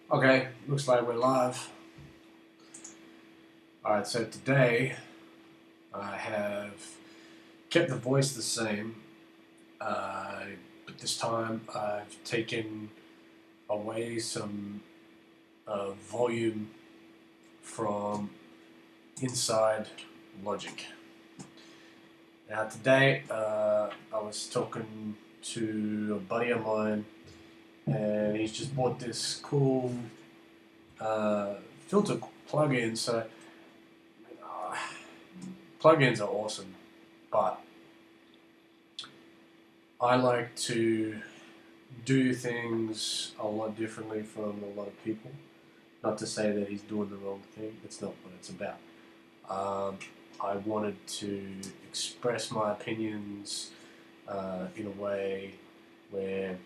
Okay, looks like we're live. Alright, so today I have kept the voice the same, but this time I've taken away some volume from inside Logic. Now today I was talking to a buddy of mine and he's just bought this cool filter plug-in. So plugins are awesome, but I like to do things a lot differently from a lot of people. Not to say that he's doing the wrong thing, that's not what it's about. I wanted to express my opinions in a way where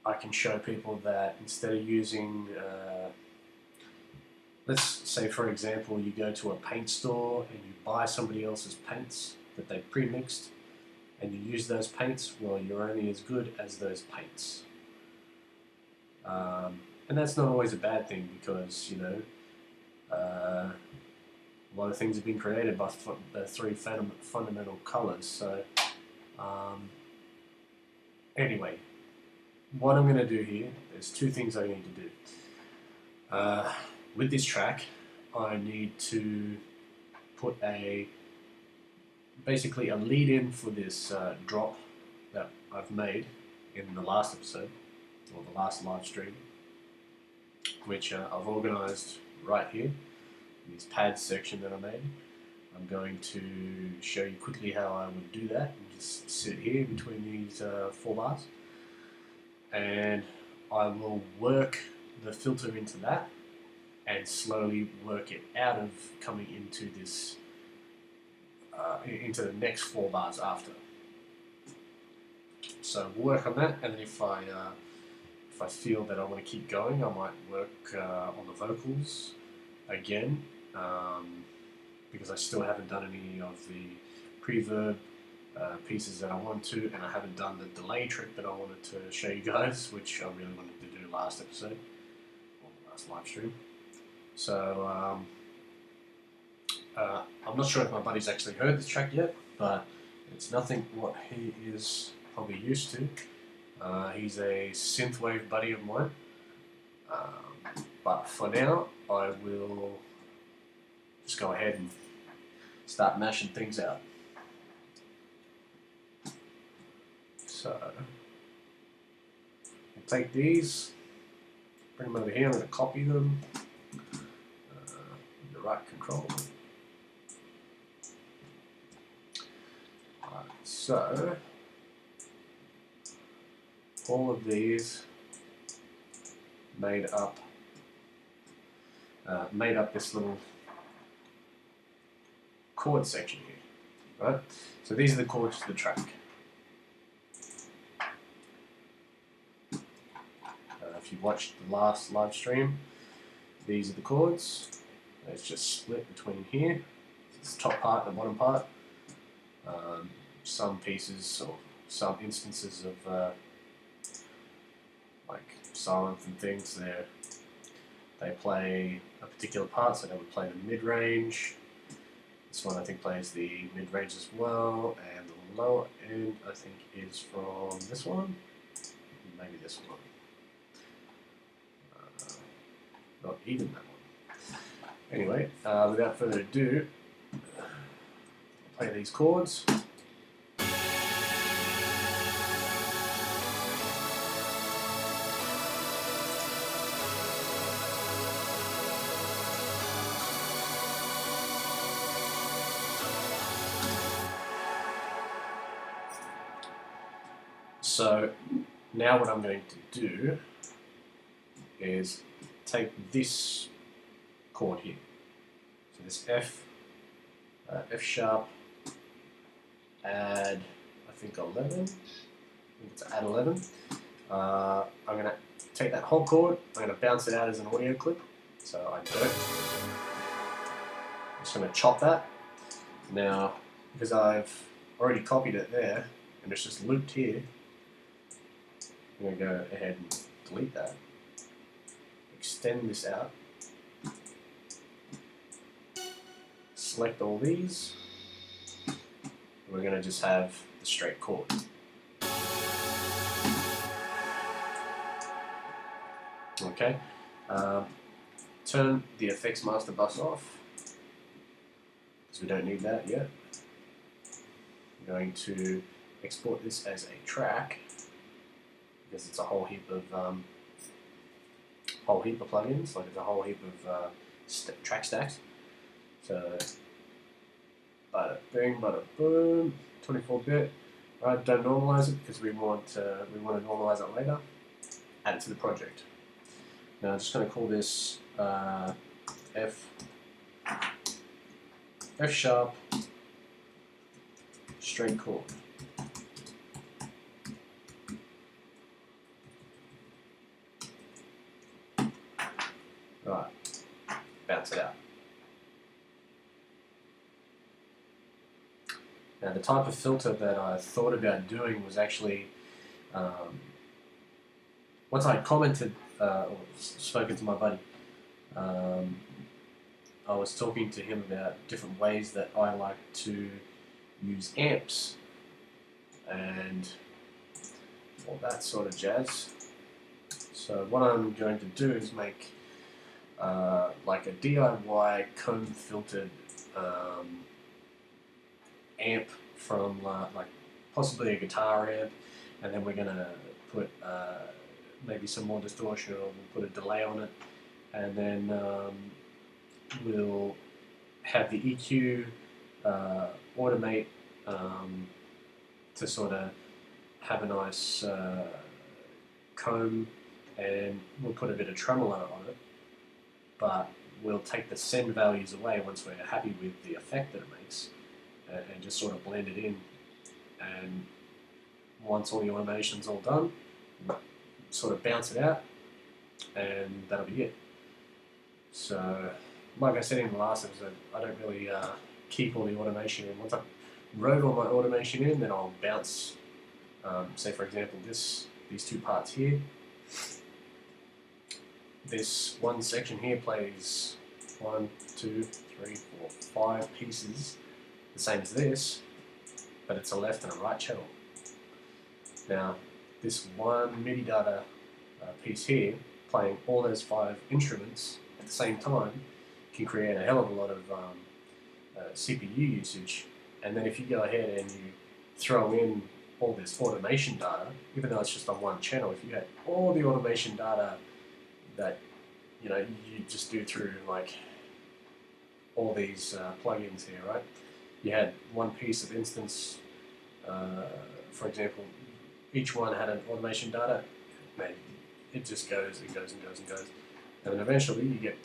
I can show people that instead of using let's say, for example, you go to a paint store and you buy somebody else's paints that they've pre-mixed and you use those paints. Well, you're only as good as those paints. And that's not always a bad thing because, you know, a lot of things have been created by the three fundamental colors. So, anyway, what I'm going to do here, there's two things I need to do. With this track, I need to put basically a lead in for this drop that I've made in the last episode, or the last live stream, which I've organized right here in this pads section that I made. I'm going to show you quickly how I would do that and just sit here between these 4 bars, and I will work the filter into that and slowly work it out of coming into this, into the next 4 bars after. So we'll work on that, and then if I feel that I want to keep going, I might work on the vocals again, because I still haven't done any of the pre-verb pieces that I want to, and I haven't done the delay trick that I wanted to show you guys, which I really wanted to do last episode, or last live stream. So I'm not sure if my buddy's actually heard this track yet, but it's nothing what he is probably used to. He's a synthwave buddy of mine, but for now I will just go ahead and start mashing things out. So I'll take these, bring them over here, I'm going to copy them. Right control. Right, so all of these made up this little chord section here, right? So these are the chords to the track. If you watched the last live stream, these are the chords. It's just split between here, this top part and the bottom part. Some pieces or some instances of like silence and things, they play a particular part, so they would play the mid-range. This one I think plays the mid-range as well, and the lower end I think is from this one, maybe this one. Not even that one. Anyway, without further ado, I'll play these chords. So now what I'm going to do is take this chord here. So this F sharp, add I think 11. I think it's add 11. I'm going to take that whole chord. I'm going to bounce it out as an audio clip. So I do it. I'm just going to chop that. Now, because I've already copied it there and it's just looped here, I'm going to go ahead and delete that. extend this out, select all these, and we're going to just have the straight chord. Okay, turn the effects master bus off, because we don't need that yet. I'm going to export this as a track, because it's a whole heap of plugins, like it's a whole heap of track stacks. So, bada bing, bada boom, 24-bit. Right, don't normalize it because we want to normalize it later. Add it to the project. Now I'm just going to call this F sharp straight chord. Right, bounce it out. Now the type of filter that I thought about doing was actually, once I commented or spoken to my buddy, I was talking to him about different ways that I like to use amps and all that sort of jazz. So what I'm going to do is make like a DIY comb filtered amp from like possibly a guitar amp, and then we're going to put maybe some more distortion, or we'll put a delay on it, and then we'll have the EQ automate to sort of have a nice comb, and we'll put a bit of tremolo on it, but we'll take the send values away once we're happy with the effect that it makes, and just sort of blend it in. And once all the automation's all done, sort of bounce it out, and that'll be it. So, like I said in the last episode, I don't really keep all the automation in. Once I wrote all my automation in, then I'll bounce, say for example, these two parts here. This one section here plays 1, 2, 3, 4, 5 pieces, the same as this, but it's a left and a right channel. Now, this one MIDI data piece here, playing all those 5 instruments at the same time, can create a hell of a lot of CPU usage. And then if you go ahead and you throw in all this automation data, even though it's just on one channel, if you had all the automation data that you just do through like all these plugins here, right? You had one piece of instance, for example, each one had an automation data. Man, it just goes and goes and goes and goes, and then eventually you get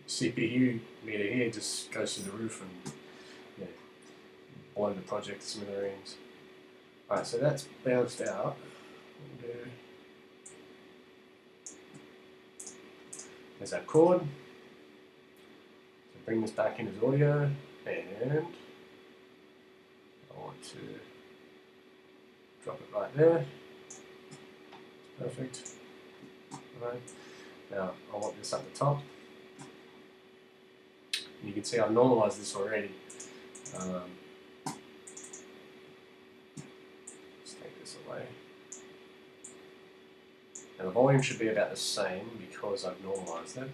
CPU meter here just goes through the roof and blow the project to smithereens. Alright, so that's bounced out. We'll do. There's our chord. So bring this back in as audio, and I want to drop it right there. Perfect. Alright. Now I want this at the top. And you can see I've normalized this already. Let's take this away. Now the volume should be about the same because I've normalized it.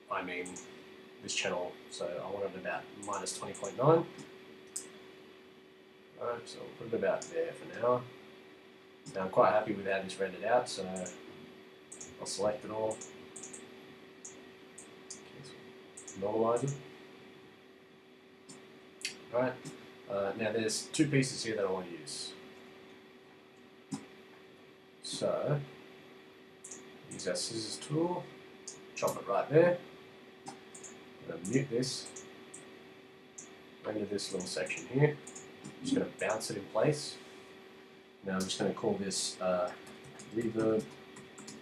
I mean this channel, so I want it about minus 20.9. Alright, so we'll put it about there for now. Now I'm quite happy with how this rendered out, so I'll select it all. Normalize it. Alright, now there's 2 pieces here that I want to use. So, use our scissors tool, chop it right there. I'm going to mute this, render this little section here. I'm just going to bounce it in place. Now I'm just going to call this reverb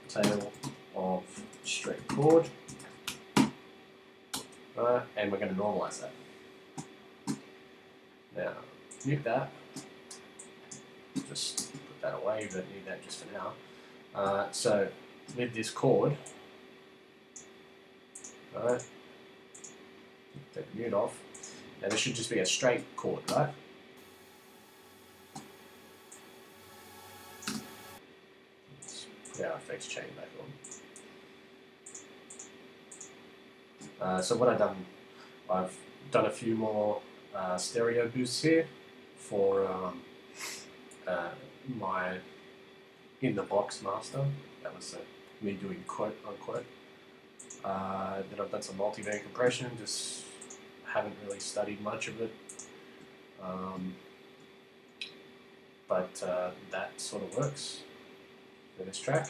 tail of straight chord. Right, and we're going to normalize that. Now, mute that. Just put that away, you don't need that just for now. So with this chord, right, take the mute off. Now this should just be a straight chord, right? Let's put our effects chain back on. So what I've done a few more stereo boosts here for my in the box master. That was me doing quote unquote. Then I've done some multi-band compression, just haven't really studied much of it. But that sort of works for this track.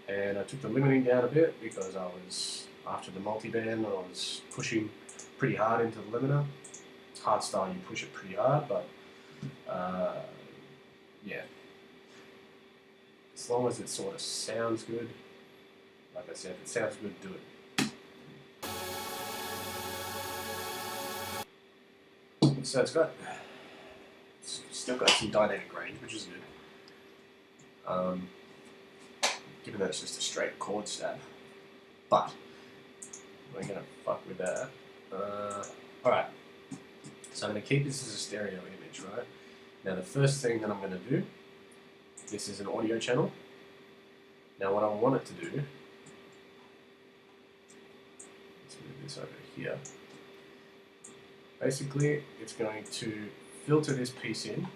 And I took the limiting down a bit because I was, after the multi-band, I was pushing pretty hard into the limiter. Hardstyle, you push it pretty hard, but yeah. As long as it sort of sounds good, like I said, if it sounds good, do it. So it's still got some dynamic range, which is good. Given that it's just a straight chord stab, but we're gonna fuck with that. Alright, so I'm gonna keep this as a stereo image, right? Now the first thing that I'm gonna do, this is an audio channel. Now what I want it to do, let's move this over here. Basically, it's going to filter this piece in,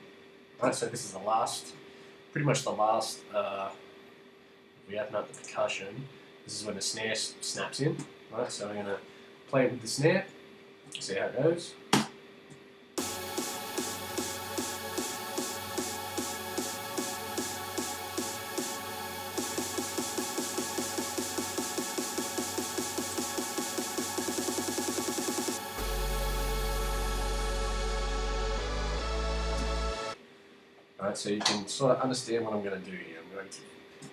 right? So this is the last, pretty much the last, we open up the percussion, this is when the snare snaps in, right? So I'm going to play with the snare, see how it goes. Right, so you can sort of understand what I'm going to do here. I'm going to,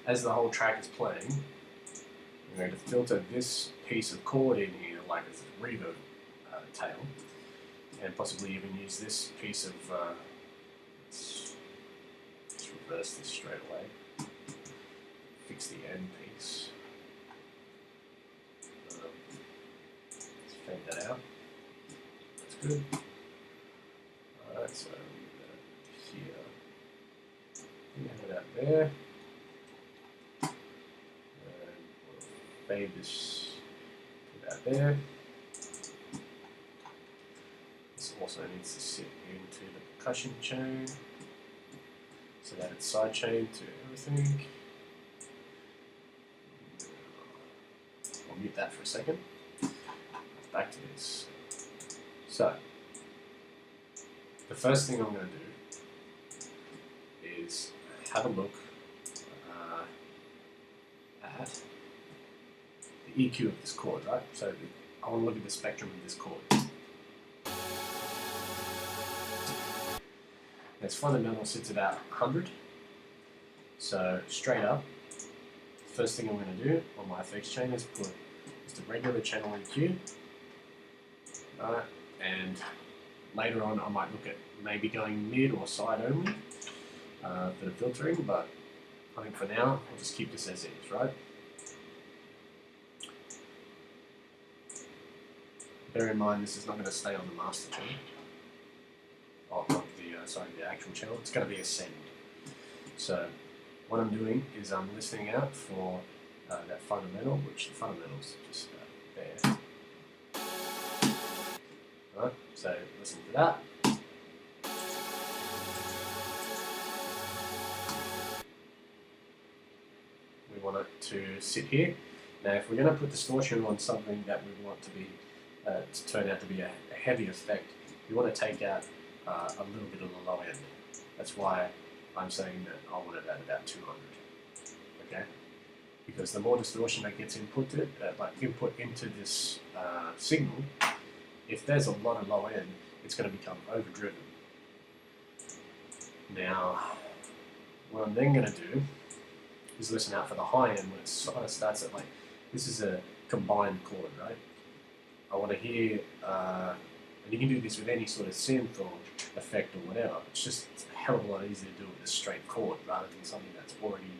as the whole track is playing, I'm going to filter this piece of chord in here like it's a reverb tail, and possibly even use this piece of, let's reverse this straight away, fix the end piece, let's fade that out, that's good. Alright, so here. Have that there, and we'll fade this, put that there. This also needs to sit into the percussion chain so that it's side chain to everything. I'll mute that for a second. Back to this. So, the first thing I'm going to do is have a look at the EQ of this chord, right? So I want to look at the spectrum of this chord. Its fundamental sits about 100. So straight up, first thing I'm going to do on my effects chain is put just a regular channel EQ, right? And later on I might look at maybe going mid or side only for the filtering, but I think for now I'll just keep this as is, right? Bear in mind this is not going to stay on the master channel, or not the actual channel. It's going to be a send. So what I'm doing is I'm listening out for that fundamental, which the fundamental's just there. Right, so listen to that. We want it to sit here. Now if we're going to put distortion on something that we want to be to turn out to be a heavy effect, you want to take out a little bit of the low end. That's why I'm saying that I want it at about 200. Okay, because the more distortion that gets input into this signal, if there's a lot of low end, it's going to become overdriven. Now, what I'm then going to do is listen out for the high end when it sort of starts at, like, this is a combined chord, right? I want to hear, and you can do this with any sort of synth or effect or whatever. It's just a hell of a lot easier to do with a straight chord rather than something that's already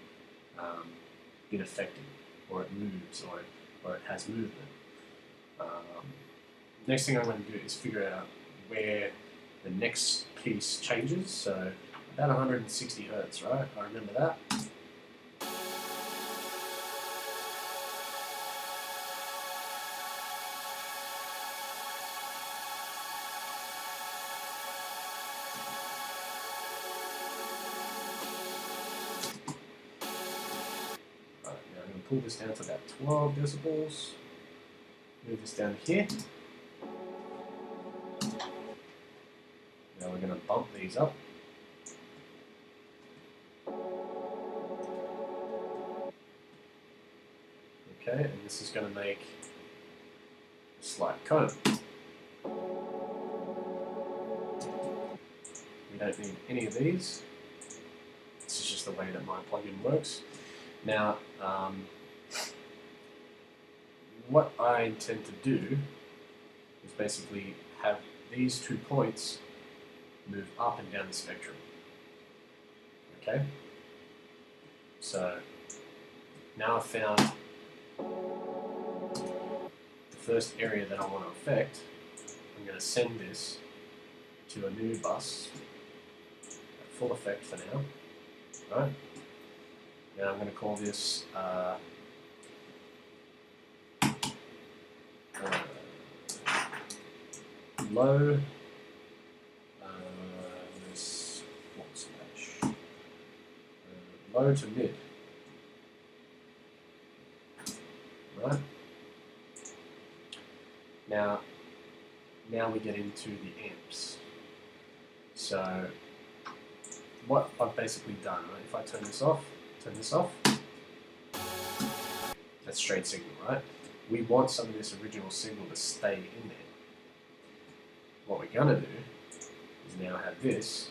been affected, or it moves, or it has movement. Next thing I'm going to do is figure out where the next piece changes. So about 160 hertz, right? I remember that. Now I'm going to pull this down to about 12 decibels. Move this down here. Now we're going to bump these up. Okay, and this is going to make a slight cone. We don't need any of these. This is just the way that my plugin works. Now, what I intend to do is basically have these 2 points move up and down the spectrum. Okay? So, now I've found the first area that I want to affect. I'm going to send this to a new bus at full effect for now. Right? Now I'm going to call this low low to mid. Right? Now we get into the amps. So what I've basically done, right? If I turn this off, that's straight signal, right? We want some of this original signal to stay in there. What we're going to do is now have this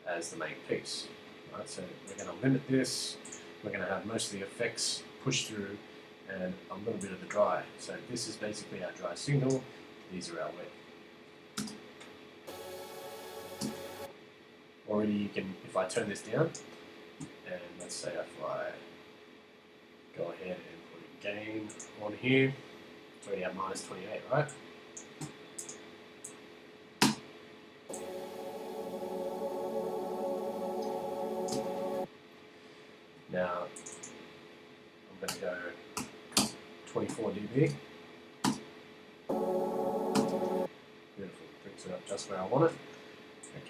as the main piece, right? So we're going to limit this, we're going to have most of the effects pushed through and a little bit of the dry. So this is basically our dry signal, these are our wet. Already you can, if I turn this down, and let's say if I go ahead and put a gain on here, it's already at minus 28, right? Now, I'm going to go 24 dB. Beautiful, brings it up just where I want it.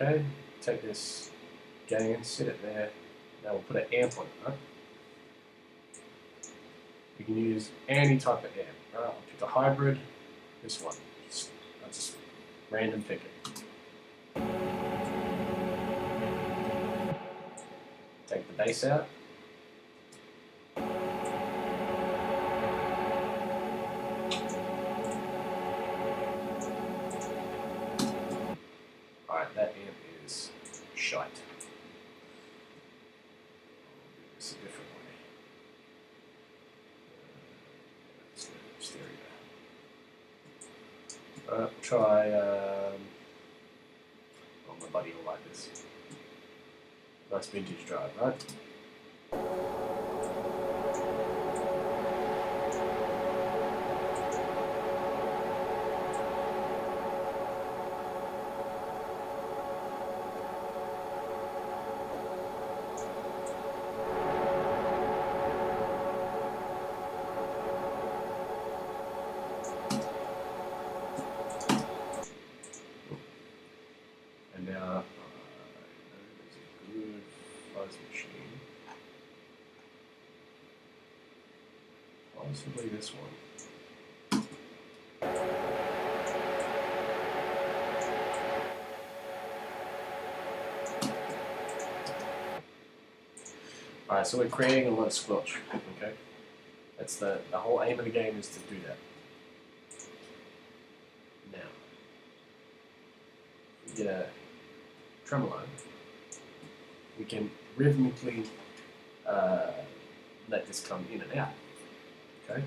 Okay, take this gain, sit it there. Now we'll put an amp on it, right? You can use any type of amp, right? I'll pick a hybrid, this one. I'll just random pick it. Take the bass out. Alright, that amp is shite. I'll do this a different way. Let's go stereo. Alright, try, oh, my buddy will like this. Nice vintage drive, right? And now, there's a good fuzz machine. Possibly this one. Alright, so we're creating a lot of squelch, okay? That's the whole aim of the game is to do that. Now, we get a tremolo, we can rhythmically let this come in and out, okay?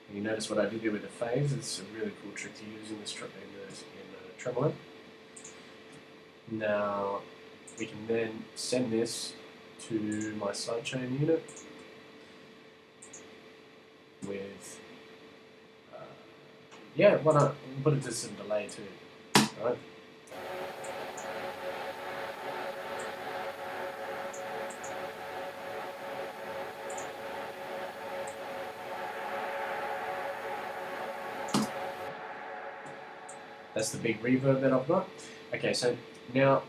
And you notice what I did there with the phase. It's a really cool trick to use in this in tremolo. Now we can then send this to my sidechain unit with yeah, why not put it to some delay too, right? That's the big reverb that I've got. Okay, so now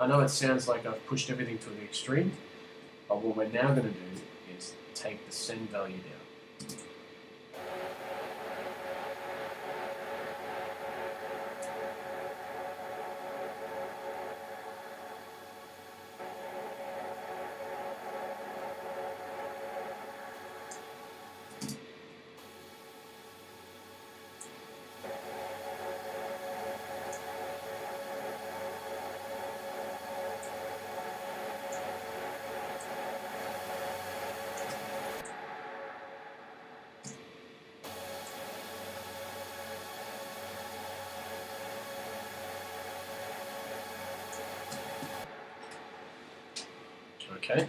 I know it sounds like I've pushed everything to the extreme, but what we're now going to do is take the send value down. Okay,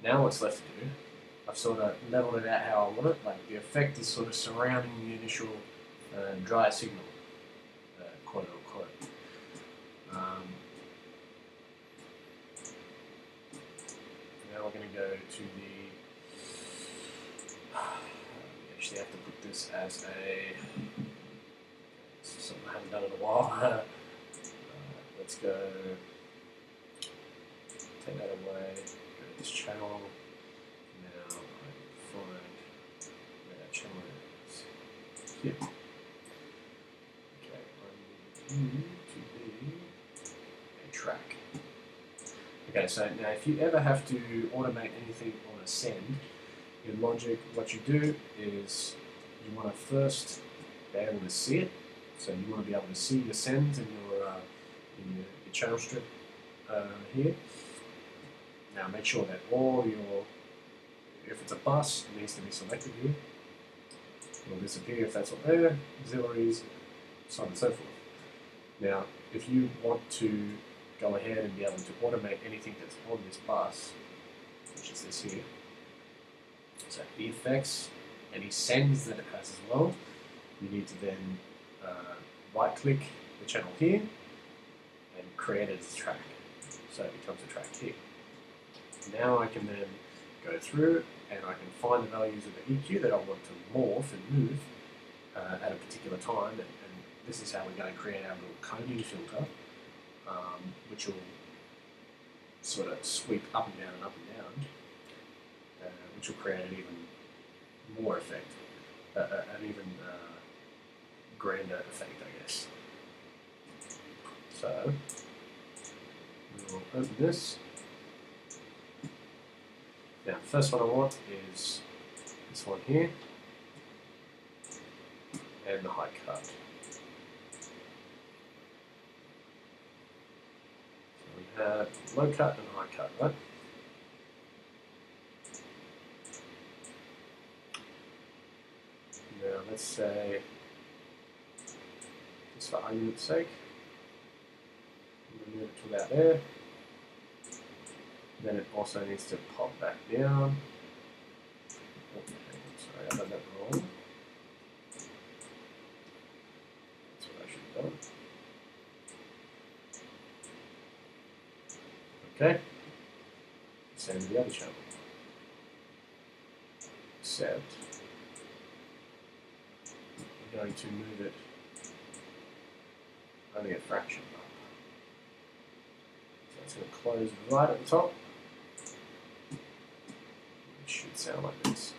now what's left to do, I've sort of leveled it out how I want it, like the effect is sort of surrounding the initial dry signal, quote unquote. Now we're going to go to the, we actually have to put this as a, something I haven't done in a while. Let's go, take that away, go to this channel. Now I find where that channel is. Here. Okay, I need you to be a track. Okay, so now if you ever have to automate anything on a send, in Logic, what you do is you want to first be able to see it. So you want to be able to see the sends in your channel strip here. Now make sure that all your, if it's a bus, it needs to be selected here. It will disappear if that's not there, auxiliaries, so on and so forth. Now, if you want to go ahead and be able to automate anything that's on this bus, which is this here, so the effects, any sends that it has as well, you need to then right-click the channel here and create it as a track. So it becomes a track here. Now I can then go through and I can find the values of the EQ that I want to morph and move at a particular time, and this is how we're going to create our little combing filter, which will sort of sweep up and down and up and down, which will create an even more effect, an even grander effect, I guess. So we will open this. Now, the first one I want is this one here, and the high cut. So we have low cut and high cut, right? Now, let's say, just for argument's sake, I'm going to move it to about there. Then it also needs to pop back down. Okay, sorry, I done that wrong. That's what I should have done. Okay. Same with the other channel. Except I'm going to move it only a fraction up. So it's going to close right at the top. It should sound like this.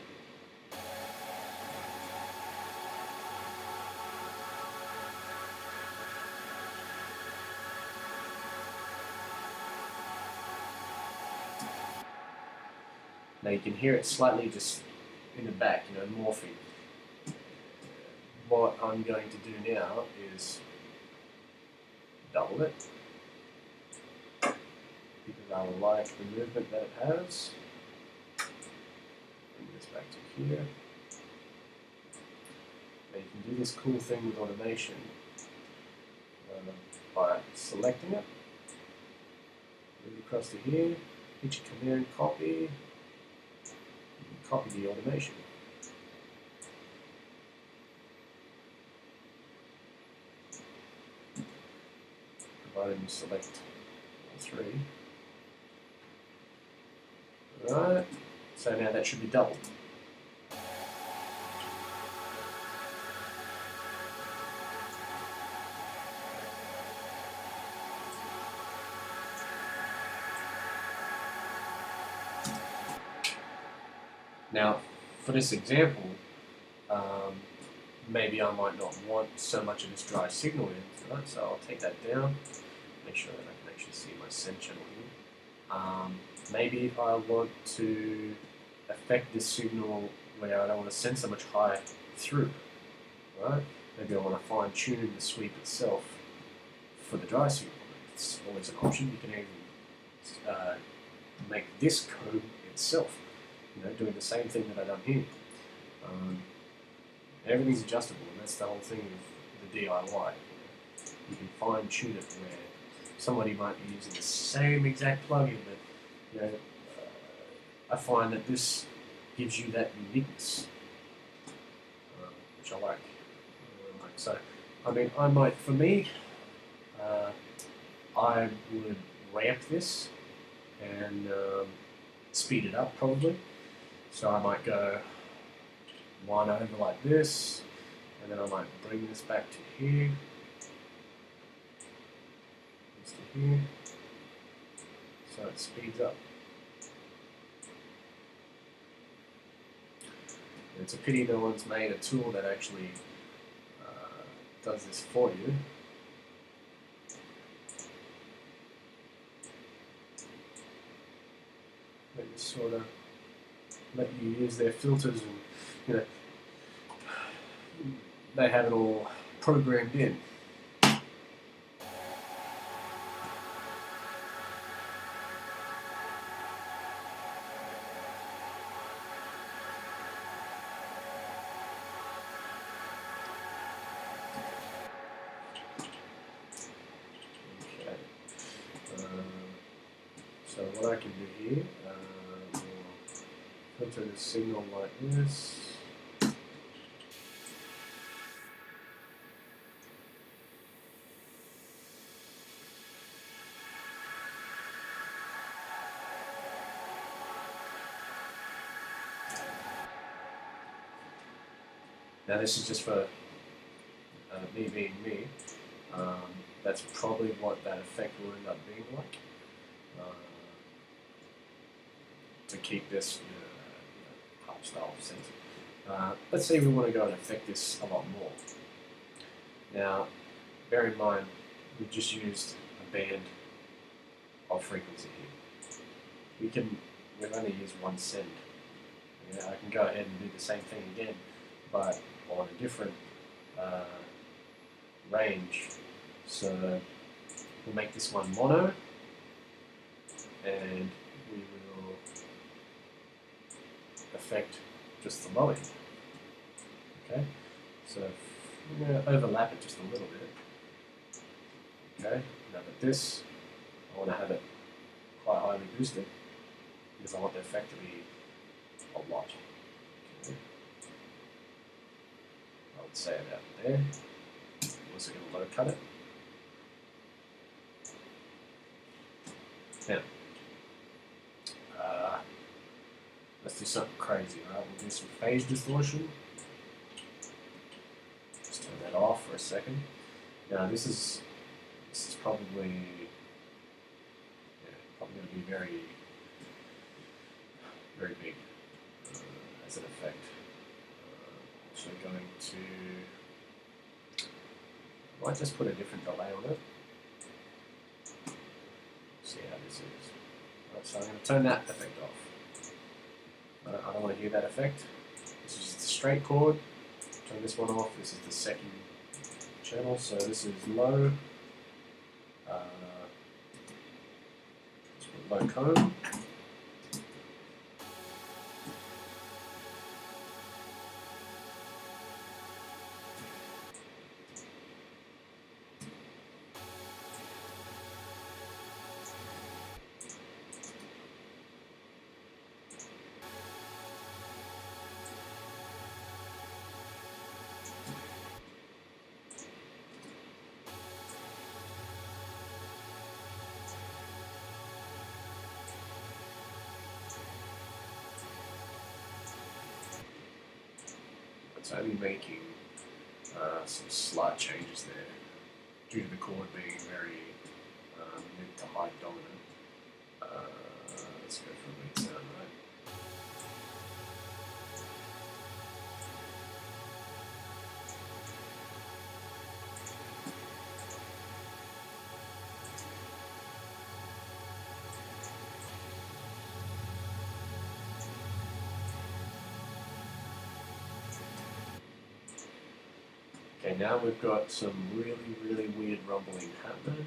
Now you can hear it slightly just in the back, morphing. What I'm going to do now is double it, because I like the movement that it has. Bring this back to here. do this cool thing with automation by selecting it, move across to here, hit your command copy, and copy the automation. Provided you select all three. Alright, so now that should be doubled. Now, for this example, maybe I might not want so much of this dry signal in, right? So I'll take that down, make sure that I can actually see my send channel here. Maybe I want to affect this signal where I don't want to send so much high through, right? Maybe I want to fine tune the sweep itself for the dry signal. It's always an option. You can even make this code itself, doing the same thing that I've done here. Everything's adjustable, and that's the whole thing of the DIY. You can fine tune it where somebody might be using the same exact plugin, but I find that this gives you that uniqueness, which I like. So, I mean, for me, I would ramp this and speed it up probably. So I might go one over like this, and then I might bring this back to here, this to here, so it speeds up. And it's a pity no one's made a tool that actually does this for you. They just sort of let you use their filters, and they have it all programmed in. Okay. So what I can do here, filter the signal like this. Now this is just for me being me. That's probably what that effect will end up being like. To keep this pop style sense. Let's say we want to go and affect this a lot more. Now, bear in mind, we've just used a band of frequency here. We've only used one send. I can go ahead and do the same thing again, but on a different range. So we'll make this one mono, and we will affect just the low end. Okay, so we're going to overlap it just a little bit. Okay, now that this, I want to have it quite highly boosted because I want the effect to be a lot. Okay. I would say about there. I'm also going to low cut it. Now, let's do something crazy, right? We'll do some phase distortion. Just turn that off for a second. Now this is probably going to be very, very big as an effect. So going to, I might just put a different delay on it. See how this is. Right, so I'm going to turn that effect off. I don't want to hear that effect. This is just a straight chord. Turn this one off. This is the second channel. So this is low. Let's put low comb. it's only making some slight changes there due to the chord being very mid to high dominant. Let's go for a lead sound, right? Okay, now we've got some really weird rumbling happening.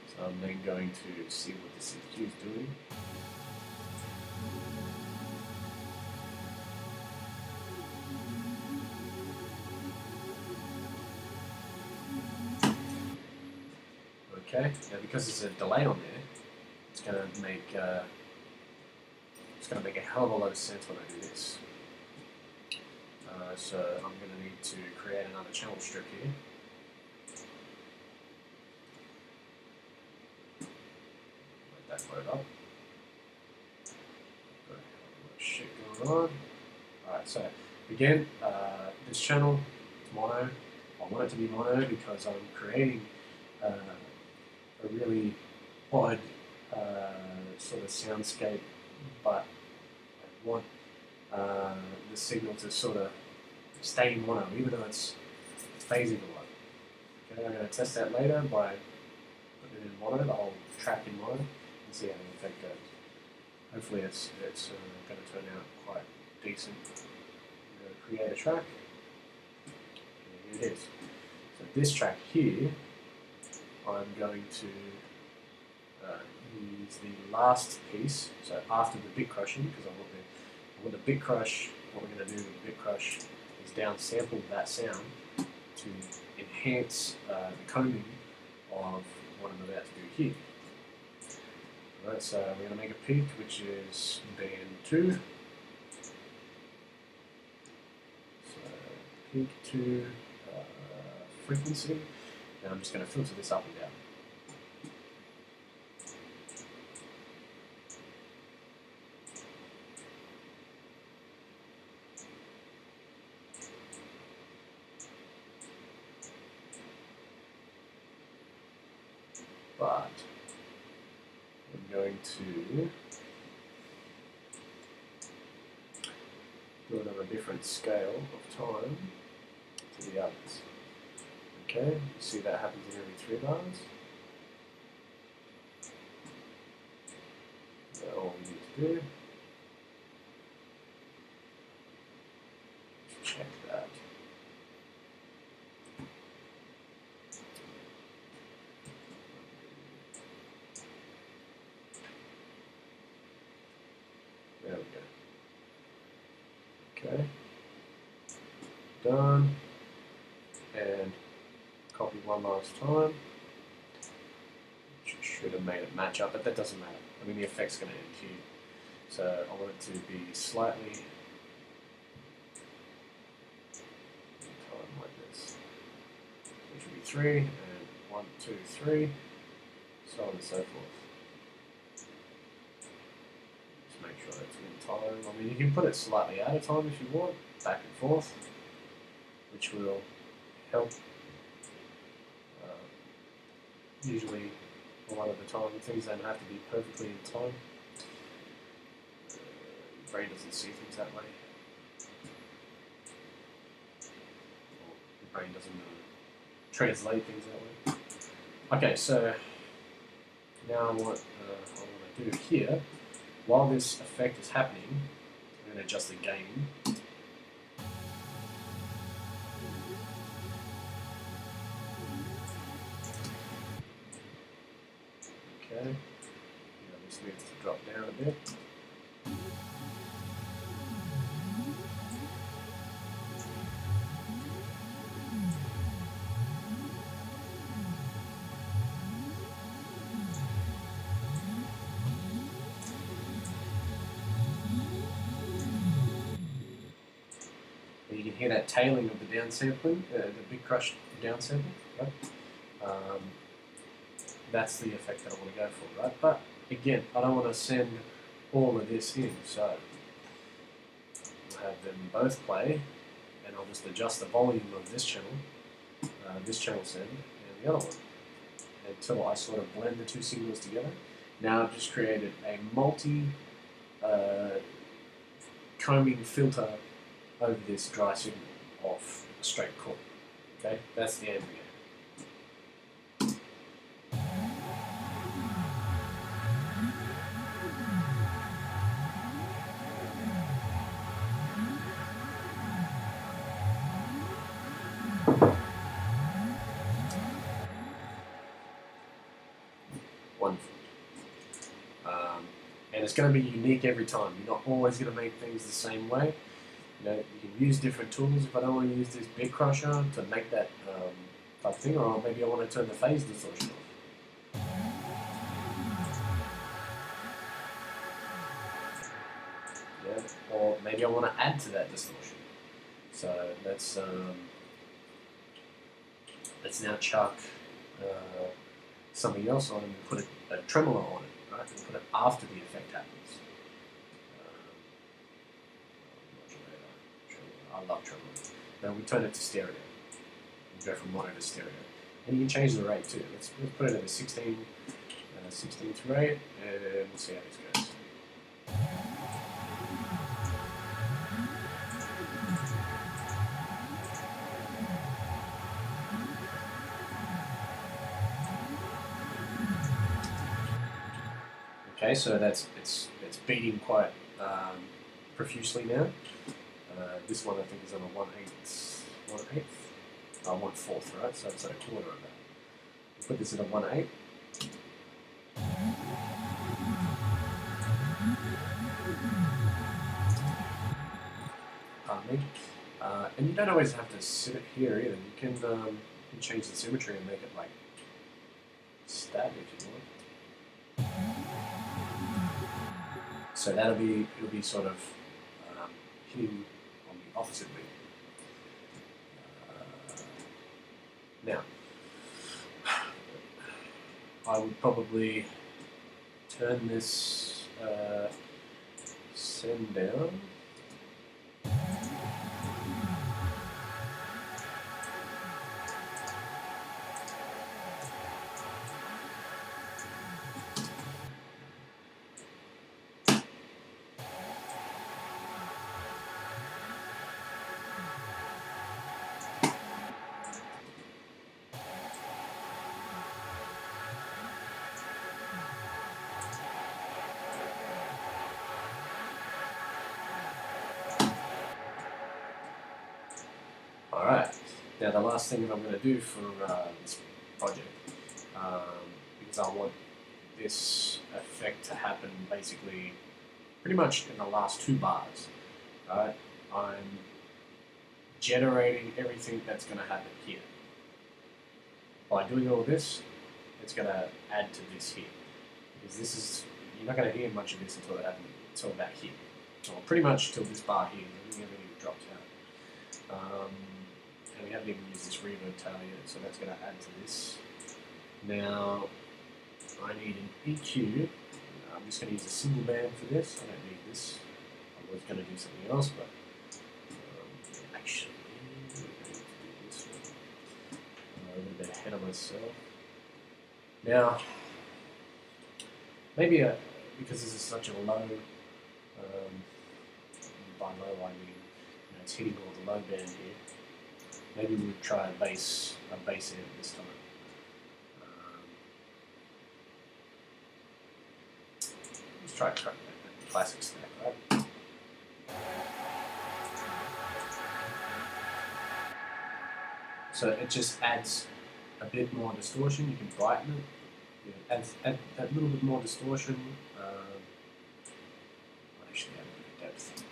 So I'm then going to see what this EQ is doing. Okay, now because there's a delay on there, it's going to make a hell of a lot of sense when I do this. So I'm going to need to create another channel strip here. Let that load up. Got a hell of a lot of shit going on. Alright, so again, this channel is mono. I want it to be mono because I'm creating a really odd sort of soundscape, but I want the signal to sort of stay in mono, even though it's phasing a lot. Okay, I'm going to test that later by putting it in mono, the whole track in mono, and see how the effect goes. Hopefully it's going to turn out quite decent. I'm going to create a track, and here it is. So this track here, I'm going to use the last piece, so after the bit crushing, because I want the bit crush. What we're going to do with the bit crush is downsample that sound to enhance the combing of what I'm about to do here. Alright, so we're going to make a peak, which is band 2. So peak to frequency, and I'm just going to filter this up and down. But I'm going to do it on a different scale of time to the others. Okay, you see that happens in every 3 bars. That's all we need to do. Let's check that. There we go. Okay. Done. And copy one last time. Which should have made it match up, but that doesn't matter. I mean, the effect's going to end here. So I want it to be slightly time like this. Which would be 3, and 1, 2, 3, so on and so forth. Make sure it's in time. I mean, you can put it slightly out of time if you want, back and forth, which will help. Usually, a lot of the time, things don't have to be perfectly in time. Your brain doesn't see things that way. Or your brain doesn't translate things that way. Okay, so now what I want to do here, while this effect is happening, I'm going to adjust the gain. Okay, this needs to drop down a bit. You can hear that tailing of the downsampling, the big crush downsampling, right? That's the effect that I want to go for, right? But again, I don't want to send all of this in, so we'll have them both play I'll just adjust the volume of this channel send, and the other one, until I sort of blend the two signals together. Now I've just created a multi combing filter over this dry signal of a straight chord. Okay, that's the end of the game. Wonderful. And it's going to be unique every time. You're not always going to make things the same way. You know, you can use different tools. If I don't want to use this bit crusher to make that type of thing, or maybe I want to turn the phase distortion off. Yeah, or maybe I want to add to that distortion. So let's now chuck something else on and put a tremolo on it, right? And put it after the effect happens. I love tremolo. Now we turn it to stereo. We go from mono to stereo. And you can change the rate too. Let's put it at a 16th rate, and we'll see how this goes. Okay, so it's beating quite profusely now. This one I think is on a 1/4, right? So it's at a quarter of that. We'll put this at a 1/8. Pardon me. And you don't always have to sit it here either. You can change the symmetry and make it like stab if you want. So it'll be sort of hitting on the opposite beat. Now, I would probably turn this send down. Alright, now the last thing that I'm going to do for this project, because I want this effect to happen basically pretty much in the last 2 bars, right? I'm generating everything that's going to happen here. By doing all this, it's going to add to this here, because this is, you're not going to hear much of this until about here, or pretty much till this bar here, everything drops out. And we haven't even used this reverb tail yet, so that's going to add to this. Now, I need an EQ. I'm just going to use a single band for this. I don't need this. I was going to do something else, but actually, I'm going to do this one. I'm a little bit ahead of myself. Now, maybe because this is such a low, by low I mean, it's hitting all the low band here. Maybe we'll try a bass amp this time. Let's try the classic stack, right? So it just adds a bit more distortion. You can brighten it. Add a little bit more distortion. Actually, add a bit of depth.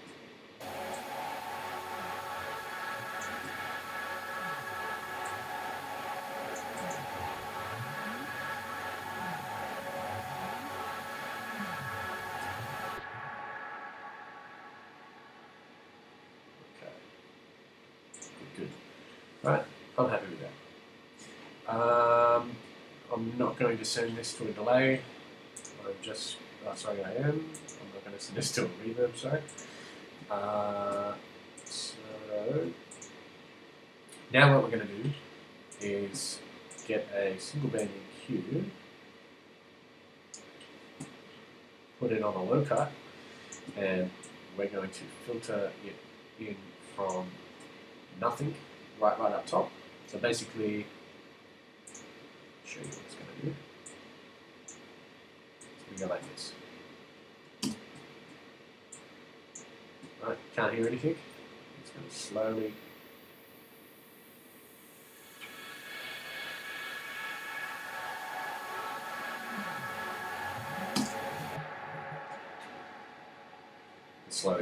Good. Right, I'm happy with that. I'm not going to send this to a delay. Sorry, I am. I'm not going to send this to a reverb, sorry. So, Now what we're going to do is get a single band EQ, put it on a low cut, and we're going to filter it in from nothing right up top. So basically, I'll show you what it's going to do. It's going to go like this. Right, can't hear anything. It's going to slowly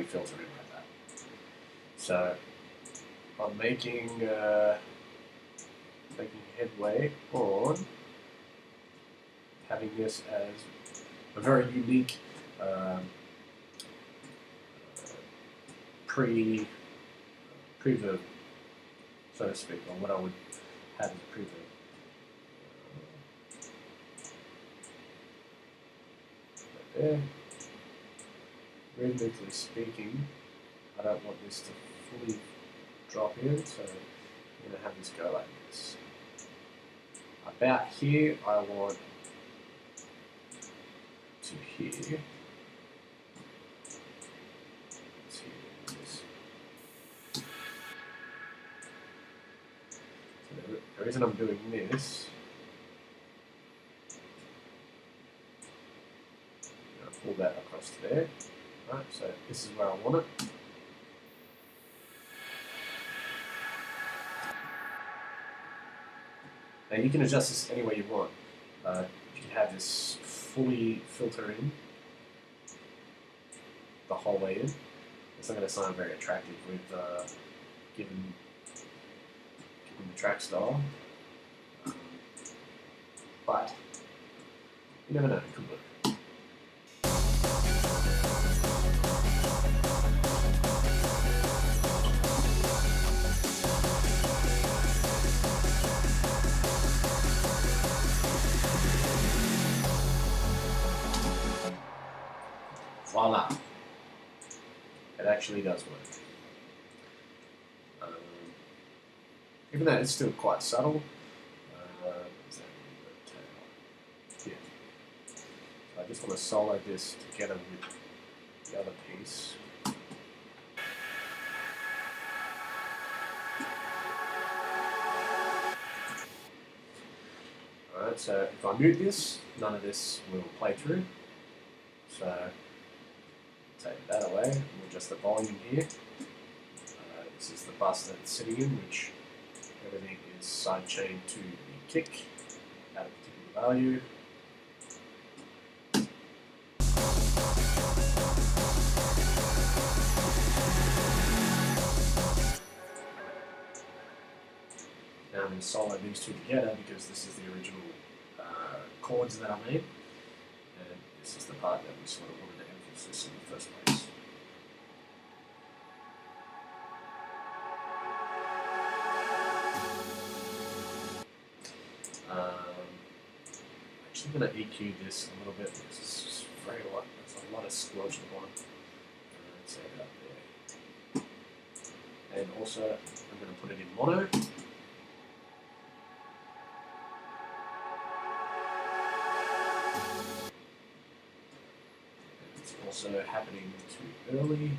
filter in like that. So I'm making headway on having this as a very unique preverb, so to speak, or what I would have as a preverb. Right there. Rhythmically speaking, I don't want this to fully drop in, so I'm going to have this go like this. About here, I want to hear. Let's hear this. So the reason I'm doing this, I'm going to pull that across to there. Right, so this is where I want it. Now you can adjust this any way you want. You can have this fully filter in the whole way in. It's not going to sound very attractive with given the track style, but you never know, it could work. Voila! It actually does work. Even though it's still quite subtle. Yeah. So I just want to solo this together with the other piece. Alright, so if I mute this, none of this will play through. So take that away, and we'll adjust the volume here. This is the bus that it's sitting in, which everything is sidechained to the kick at a particular value. Now I'm going to solo these two together because this is the original chords that I made, and this is the part that we sort of wanted to emphasize in the first place. I'm going to EQ this a little bit because it's just very light. There's a lot of squelch on the bottom. Let's say that there. And also, I'm going to put it in mono. It's also happening too early.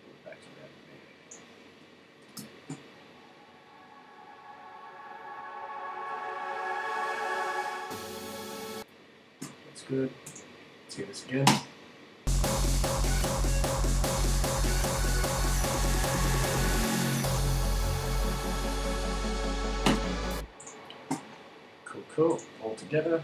Pull it back to that there. Good. Let's hear this again. Cool. All together.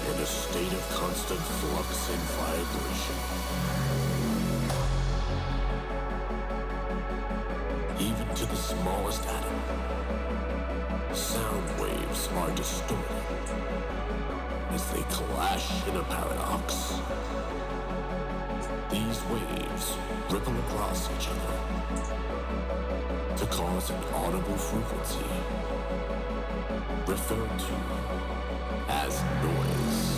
In a state of constant flux and vibration. Even to the smallest atom, sound waves are distorted as they clash in a paradox. These waves ripple across each other, to cause an audible frequency referred to as noise.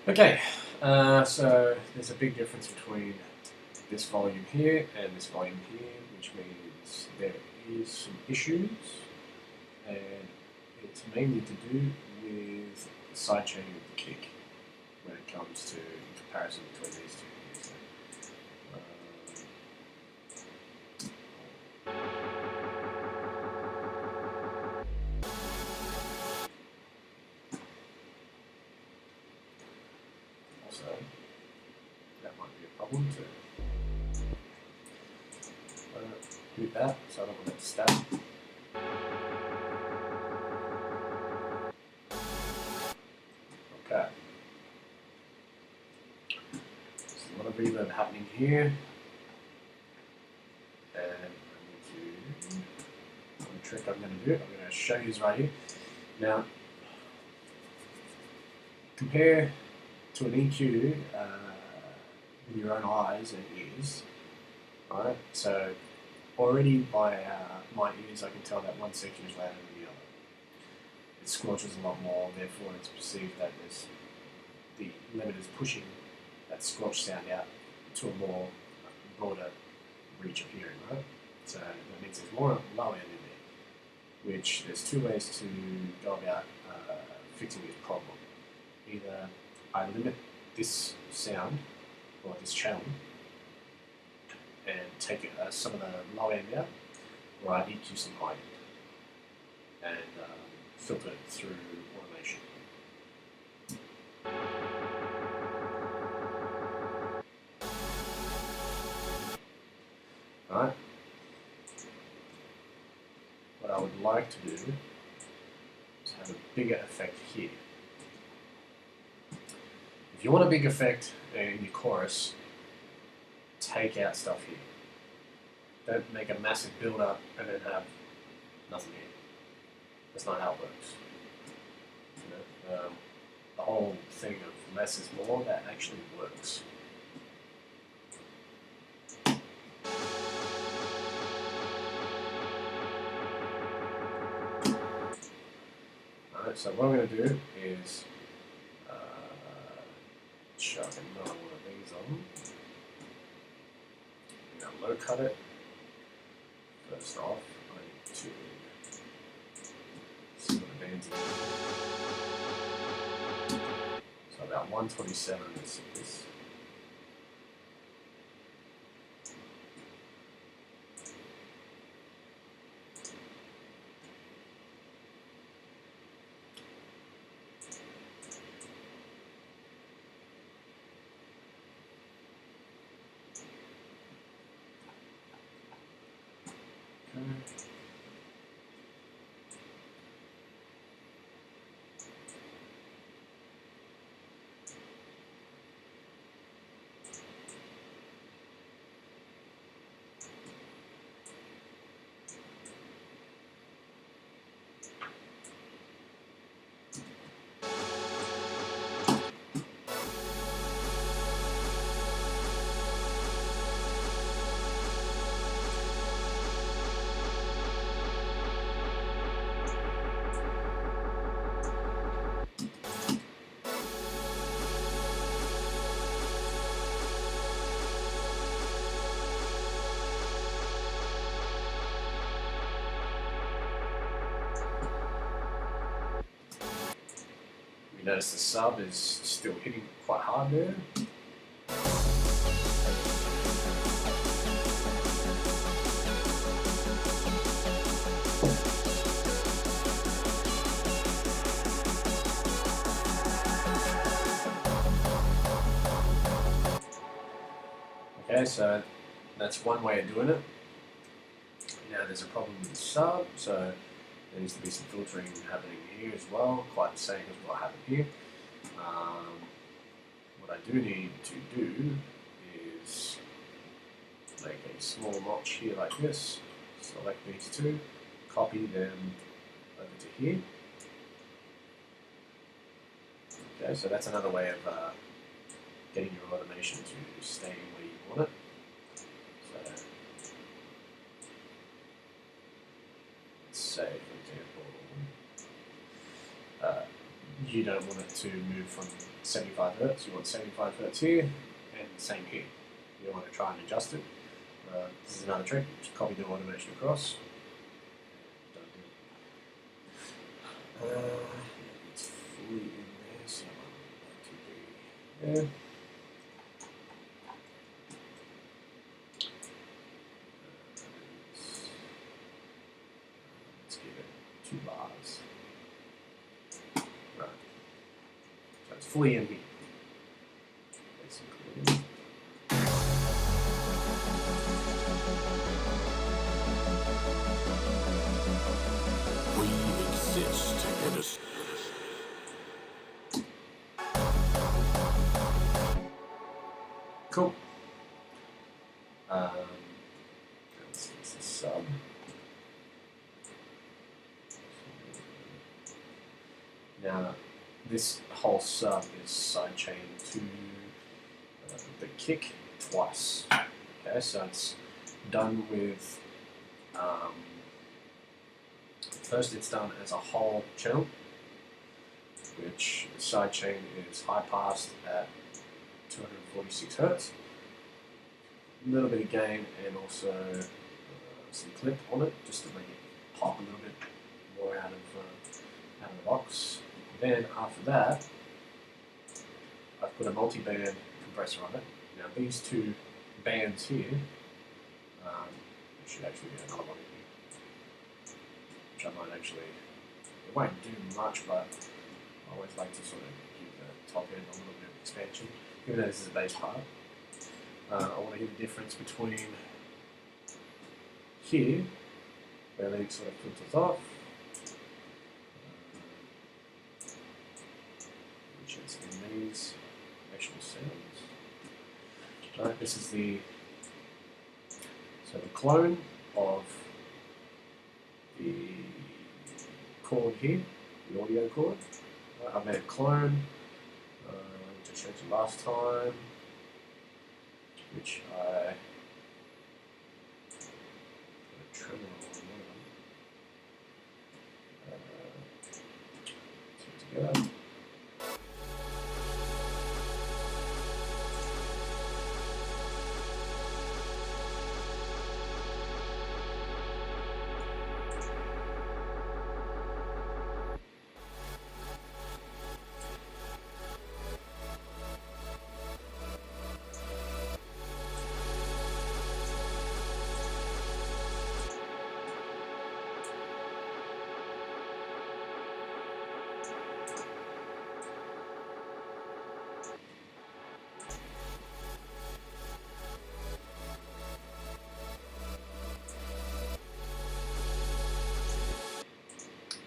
Okay, so there's a big difference between this volume here and this volume here, which means there is some issues, and it's mainly to do with the side chaining of the kick when it comes to comparison between these two here. So, also, that might be a problem too. Do that, so I don't want it to stab. Okay. There's a lot of reverb happening here. And the trick I'm going to do, I'm going to show you right here. Now, compare to an EQ with your own eyes and ears. Alright, so already by my ears I can tell that one section is louder than the other. It squelches a lot more, therefore it's perceived that the limiter is pushing that squelch sound out to a more broader reach of hearing, right? So that means there's more low end in there, which there's two ways to go about fixing this problem. Either I limit this sound, or this channel, and take some of the low end out, or I EQ some high end, and filter it through automation. Alright. What I would like to do is have a bigger effect here. If you want a big effect in your chorus, take out stuff here. Don't make a massive build up and then have nothing here. That's not how it works. You know, the whole thing of less is more, that actually works. Alright, so what I'm going to do is chuck another one of these on. I'm going to low cut it. First off, I need to see what the band's in. So about 127 is this. You notice the sub is still hitting quite hard there. Okay, so that's one way of doing it. Now there's a problem with the sub, so there needs to be some filtering happening here as well, quite the same as what happened here. What I do need to do is make a small notch here like this, select these two, copy them over to here. Okay, so that's another way of getting your automation to stay where you want it. So let's say, for example, you don't want it to move from 75 Hertz, you want 75 Hertz here, and the same here. You want to try and adjust it. This is another trick, just copy the automation across. It's fully in there, so I want that to be there. Let's give it 2 bars. Right. So it's fully in here. Basically. We exist in a... Cool. Let's use the sub. Now, this whole sub is sidechained to the kick twice. Okay, so it's done with. First, it's done as a whole channel, which the sidechain is high passed at 246 Hertz. A little bit of gain and also some clip on it, just to make it pop a little bit more out of the box. Then after that, I've put a multi-band compressor on it. Now these two bands here, there should actually be another one in here, which I might actually, it won't do much, but I always like to sort of give the top end a little bit of expansion. Even though this is a bass part, I want to hear the difference between here, where it sort of filters off, which is in these actual sounds. Right, this is the clone of the chord here, the audio chord. I made a clone, which I showed you last time, which I put a tremolo on one of them. Put it together.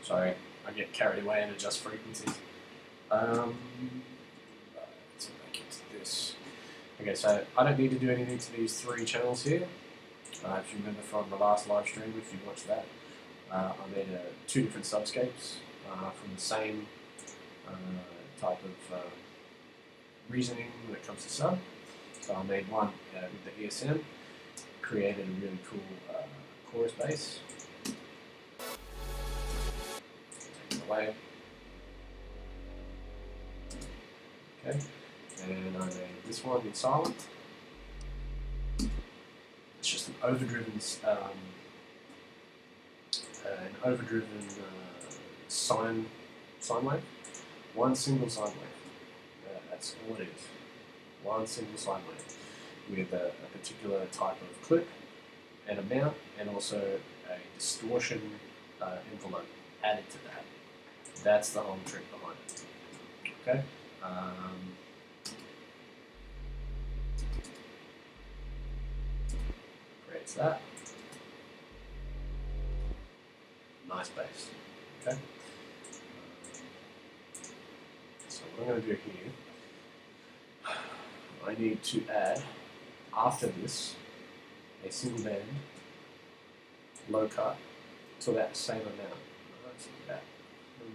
Sorry, I get carried away and adjust frequencies. Let's make it this. Okay, so I don't need to do anything to these 3 channels here. If you remember from the last live stream, if you watched that, I made 2 different subscapes from the same type of reasoning when it comes to sub. So I made one with the ESM, created a really cool chorus bass. Away. Okay, and I made this one in silent. It's just an overdriven, sine wave. One single sine wave. That's all it is. One single sine wave with a particular type of clip and amount, and also a distortion envelope added to that. That's the whole trick behind it. Okay. creates that. Nice bass. Okay. So what I'm going to do here, I need to add, after this, a single band low cut to about the same amount. Let's look at that.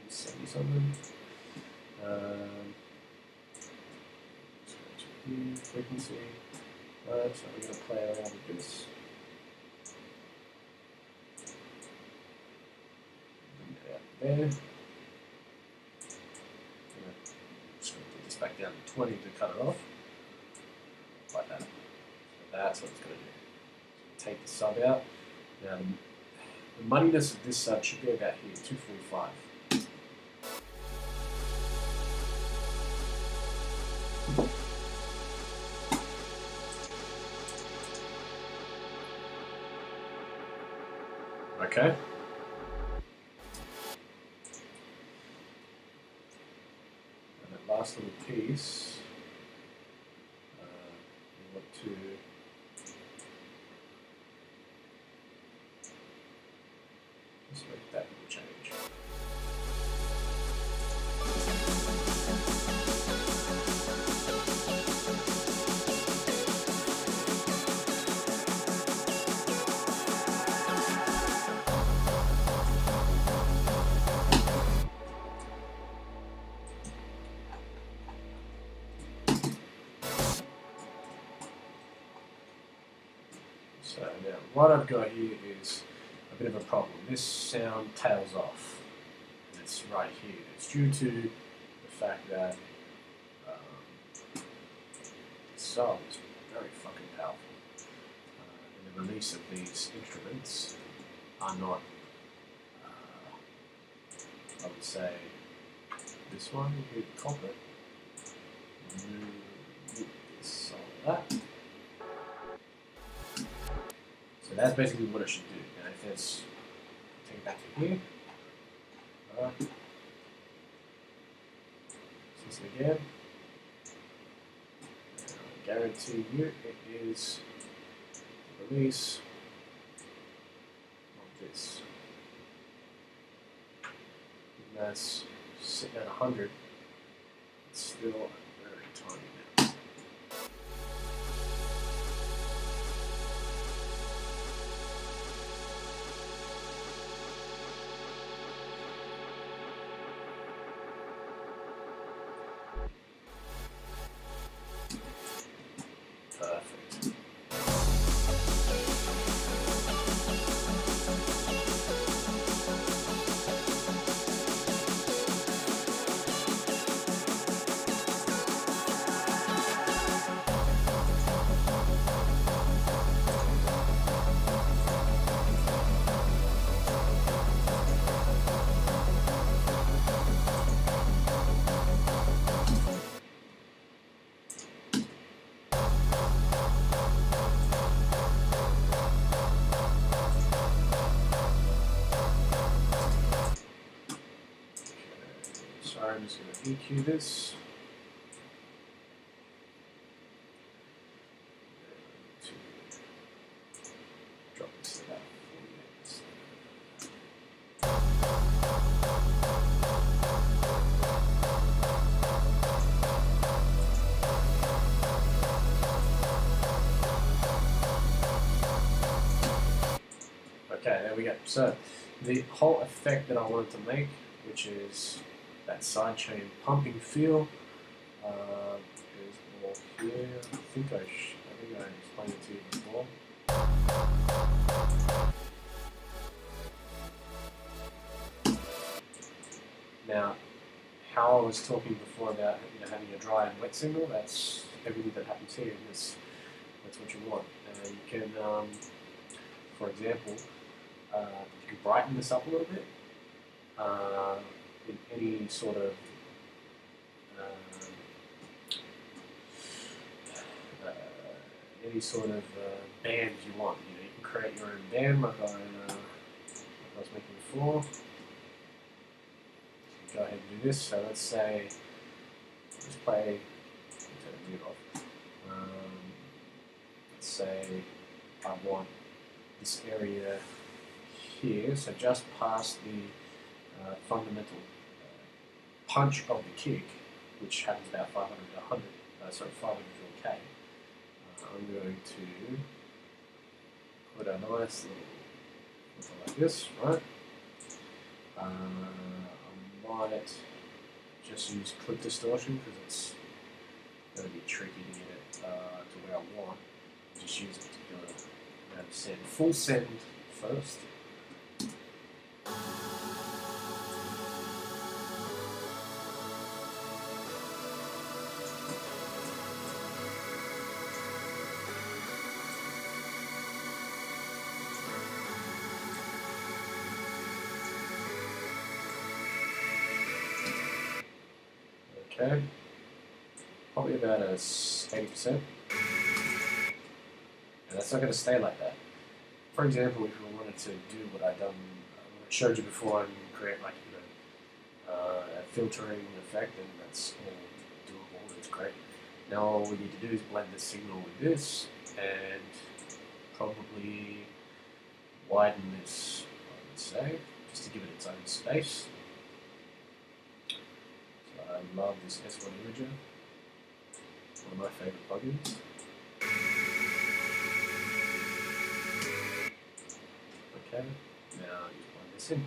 70 something. Frequency. So we're going to play around with this. Bring it out there. Just going to put this back down to 20 to cut it off. Like that. So that's what it's going to do. So take the sub out. Now, the muddiness of this sub should be about here, 245. Okay. And that last little piece, we want to just make that little change. So now what I've got here is a bit of a problem. This sound tails off. And it's right here. It's due to the fact that the sub is very fucking powerful. And the release of these instruments are not, I would say, this one would be the culprit. Move this like that. So that's basically what it should do. Now if it's, take it back to here. Alright. This again. I guarantee you it is the release of this. And that's sitting at 100. It's still a very tiny amount. Perfect. Sorry, I'm just going to EQ this. Drop this to about 48. Okay, there we go. So the whole effect that I wanted to make, which is that sidechain pumping feel, is more here. I think I explained it to you before. Now, how I was talking before about having a dry and wet signal, that's everything that happens here. That's what you want. You can, for example, you can brighten this up a little bit. In any sort of band you want. You can create your own band like I was making before. So go ahead and do this. So let's say, just play, turn it off. Let's say I want this area here, so just past the fundamental punch of the kick, which happens about 500 to 100, 500 to a K. I'm going to put a nice little filter like this, right? I might just use clip distortion because it's going to be tricky to get it to where I want. Just use a particular amount of send. Full send first. Okay, probably about a 80%, and that's not going to stay like that. For example, if we wanted to do what I showed you before and create like a filtering effect, then that's all doable. That's great. Now all we need to do is blend the signal with this and probably widen this, I would say, just to give it its own space. I love this S1 Imager, one of my favorite plugins. Okay, now just plug this in.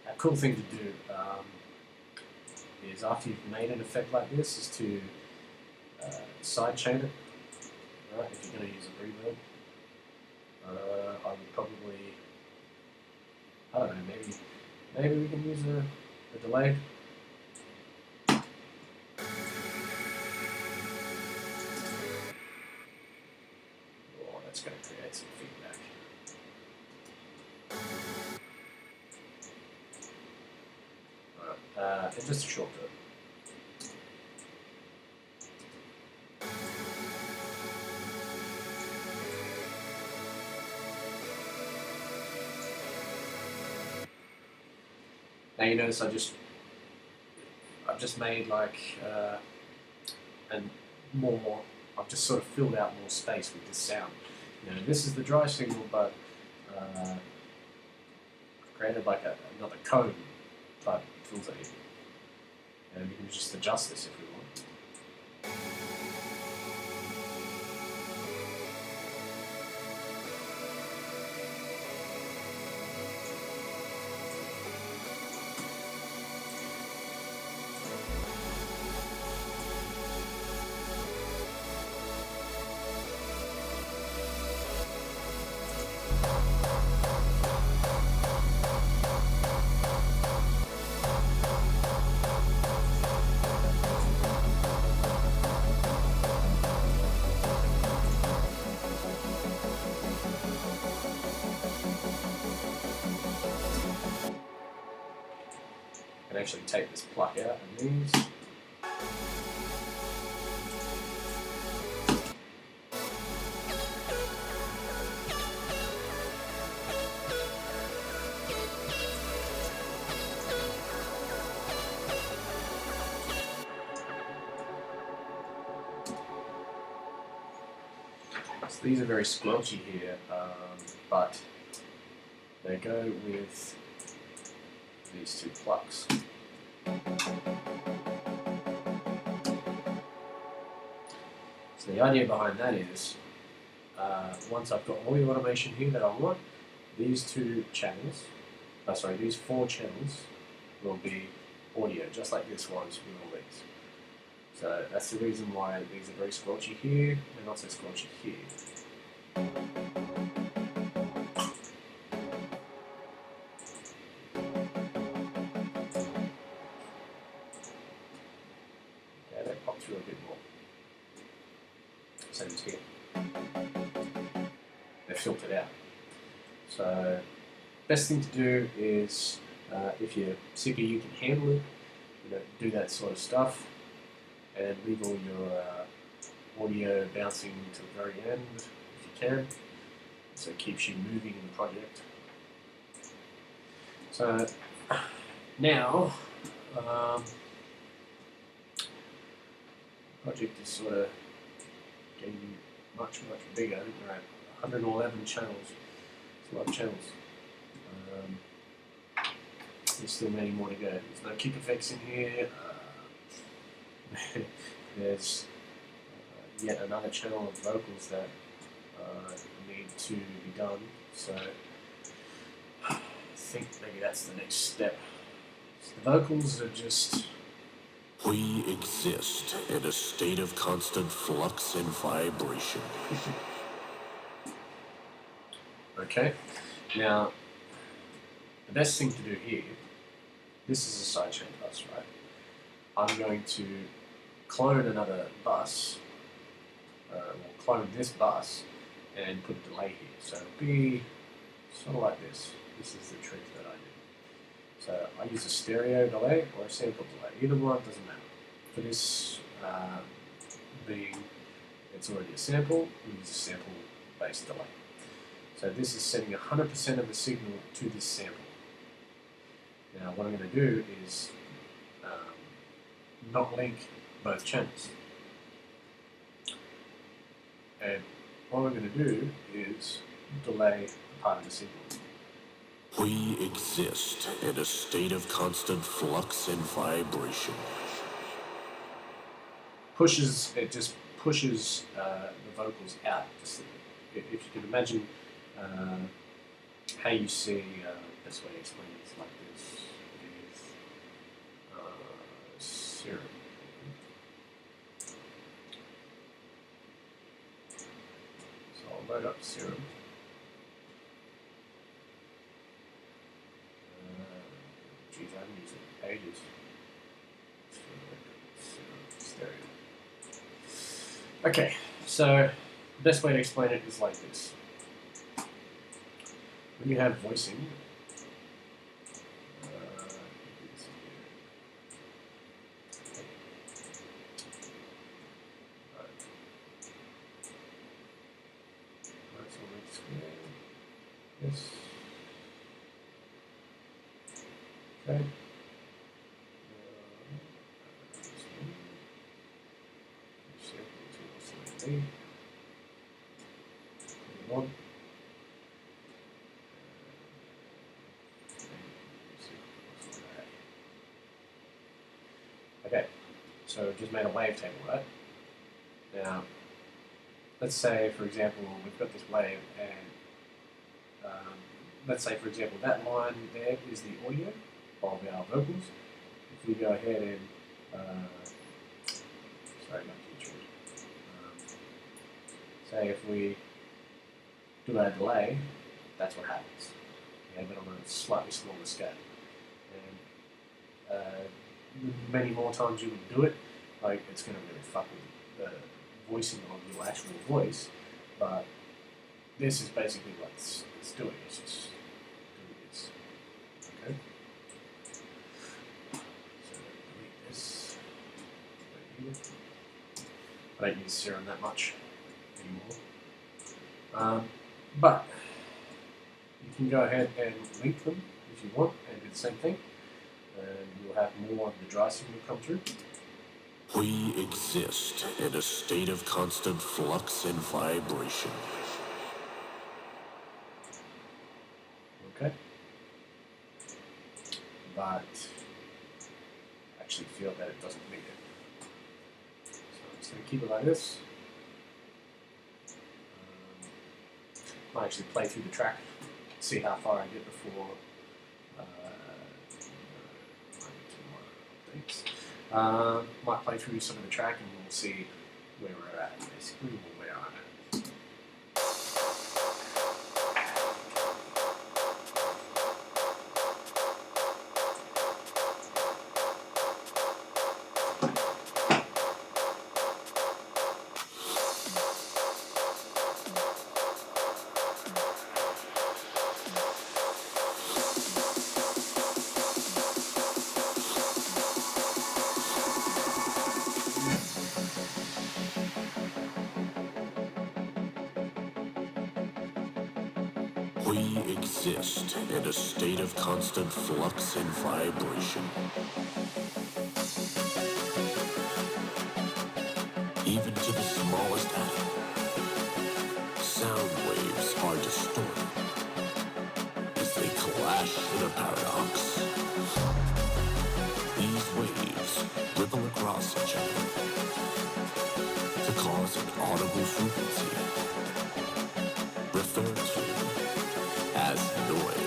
A cool thing to do is after you've made an effect like this is to sidechain it, right, if you're going to use a reverb. I would probably, I don't know, maybe we can use a delay. Oh, that's going to create some feedback. And just a short verb. Now you notice I've just made like I've just sort of filled out more space with this sound. You know, this is the dry signal, but created like another cone type filter here. And we can just adjust this if we want. I can actually take this pluck out and these. So these are very squelchy here, but they go with these two plucks. So the idea behind that is, once I've got all the automation here that I want, these two channels, these 4 channels will be audio, just like this was with all these. So that's the reason why these are very squelchy here and not so squelchy here. Okay, they pop through a bit more. Same as here. They're filtered out. So best thing to do is, if your CPU can handle it, do that sort of stuff, and leave all your audio bouncing to the very end. can. So it keeps you moving in the project. So now, the project is sort of getting much bigger. I think we're at 111 channels. It's a lot of channels. There's still many more to go. There's no kick effects in here. There's yet another channel of vocals that need to be done. So I think maybe that's the next step. So the vocals are just... We exist in a state of constant flux and vibration. Okay. Now, the best thing to do here, this is a sidechain bus, right? I'm going to clone another bus, or clone this bus, and put a delay here. So it'll be sort of like this. This is the trick that I do. So I use a stereo delay or a sample delay. Either one doesn't matter. For this being, it's already a sample, we use a sample-based delay. So this is setting 100% of the signal to this sample. Now what I'm going to do is not link both channels. And what I'm going to do is delay part of the signal. We exist in a state of constant flux and vibration. It just pushes the vocals out. Just if you can imagine how you see, best way to explain it is like this, is serum. So I'll load up serum. Geez, I haven't used it in ages. Stereo. Okay, so the best way to explain it is like this. When you have voicing, yes. Okay. Okay, so we've just made a wavetable, right? Now, let's say, for example, we've got this wave, and let's say, for example, that line there is the audio of our vocals. If we go ahead and, sorry, not too true. Say if we do our delay, that's what happens. Yeah, but on a slightly smaller scale. And many more times you would do it, like it's going to really fuck with the voicing of your actual voice. But this is basically what it's doing. It's just doing this. Okay. So delete this. I don't use serum that much anymore. But you can go ahead and link them if you want and do the same thing. And you'll have more of the dry signal come through. We exist in a state of constant flux and vibration. Okay. But I actually feel that it doesn't make it. So I'm just going to keep it like this. Might actually play through the track, see how far I get before might play through some of the track and we'll see where we're at, basically, or where I'm at. exist in a state of constant flux and vibration. Even to the smallest atom, sound waves are distorted as they clash in a paradox. These waves ripple across each other to cause an audible frequency, referred to as noise.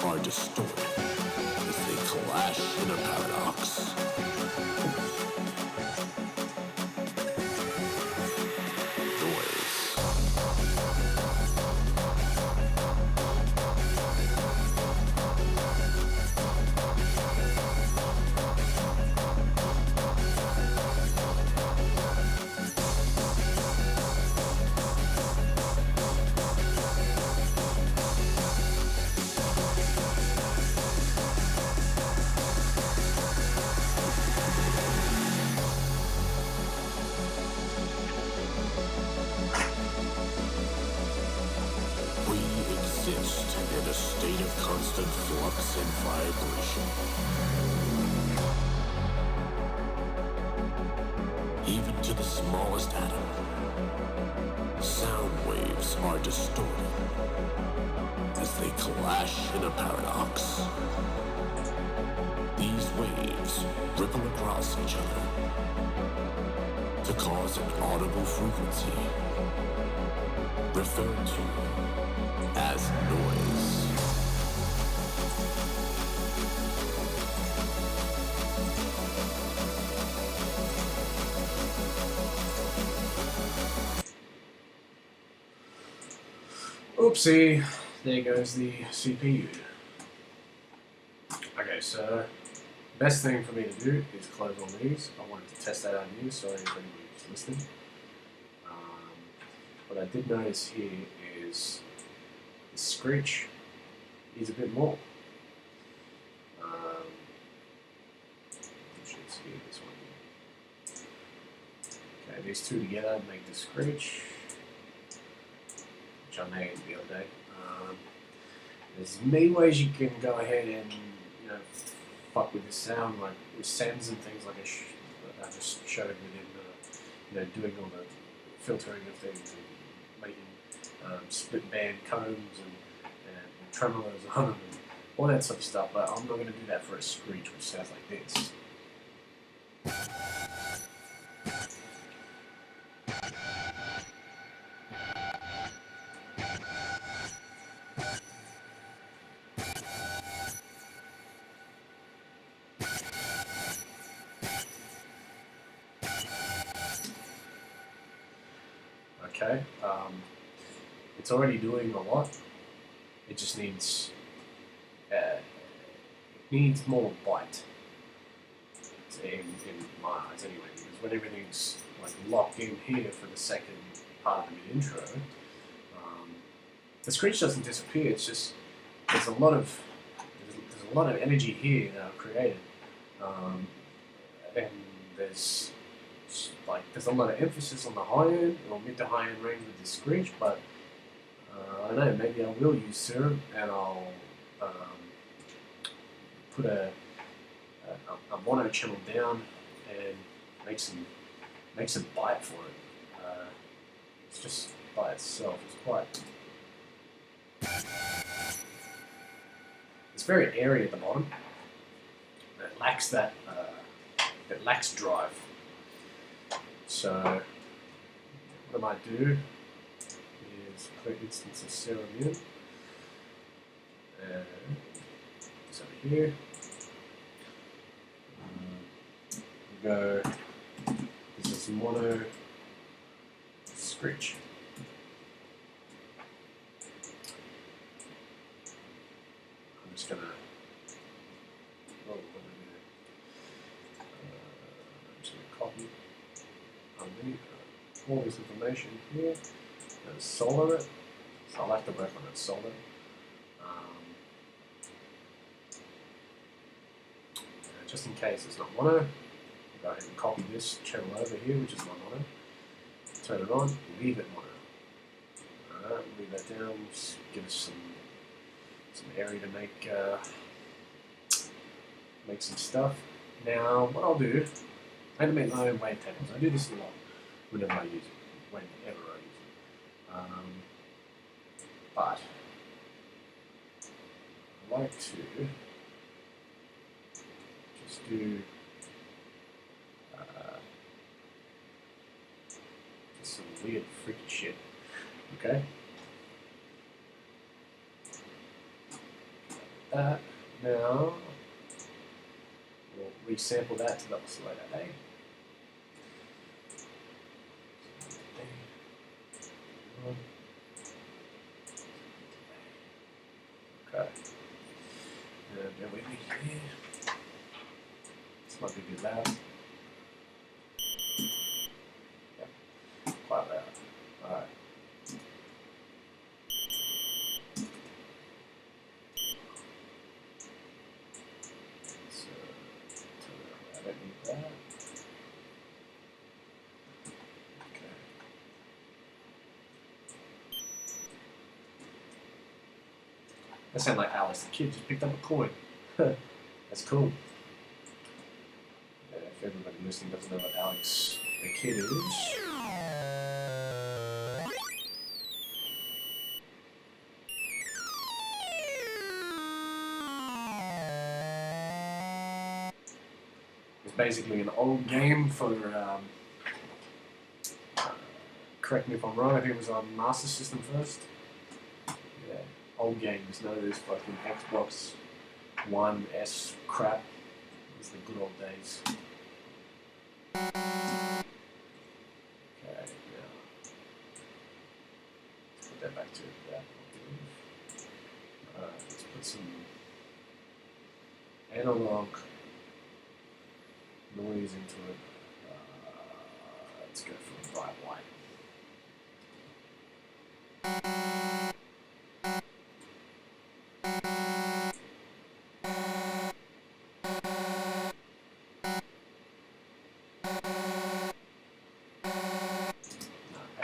Are distorted as they clash in a paradox. Exist in a state of constant flux and vibration. Even to the smallest atom, sound waves are distorted as they clash in a paradox. These waves ripple across each other to cause an audible frequency, referred to as noise. Oopsie, there goes the CPU. Okay, so best thing for me to do is close all these. I wanted to test that out on you, sorry if anybody's listening. What I did notice here is the screech is a bit more. You should see this one here. Okay, these two together make the screech, which I made the other day. There's many ways you can go ahead and fuck with the sound, like with sends and things like I just showed within doing all the filtering of things and making split band combs and tremolos on them and all that sort of stuff, but I'm not going to do that for a screech, which sounds like this. Okay, it's already doing a lot. It just needs more bite. In my eyes, anyway. Because when everything's like locked in here for the second part of the intro, the screech doesn't disappear. It's just there's a lot of energy here that I've created, and there's a lot of emphasis on the high end or mid to high end range with the screech, but I don't know, maybe I will use serum and I'll put a mono channel down and make some bite for it. It's just by itself, it's very airy at the bottom. It lacks that it lacks drive. So what I might do is put an instance of serum in, and it's over here. We'll go, this is mono screech. I'm just gonna, I'm just gonna copy underneath all this information here and solder it. So I like to work on that solder. Just in case it's not mono, I'll go ahead and copy this channel over here, which is not mono. Turn it on, leave it mono. Alright, leave that down, just give us some area to make some stuff. Now, what I'll do, I make my own wavetables. I do this a lot whenever I use it, whenever I use it. But I like to just do just some weird freaky shit. Okay. That now we'll resample that to the oscillator A. Okay. And then we need here. This might be a bit loud. Yep, quite loud. Alright. So, I don't need that. Okay. I sound like Alice the kid just picked up a coin. That's cool. If everybody listening doesn't know what Alex the kid is. It's basically an old game for, correct me if I'm wrong, I think it was on Master System first. Yeah, old games, none of this fucking Xbox One S crap. It was the good old days. Okay, now let's put that back to that. Let's put some analog noise into it. Let's go for a bright white.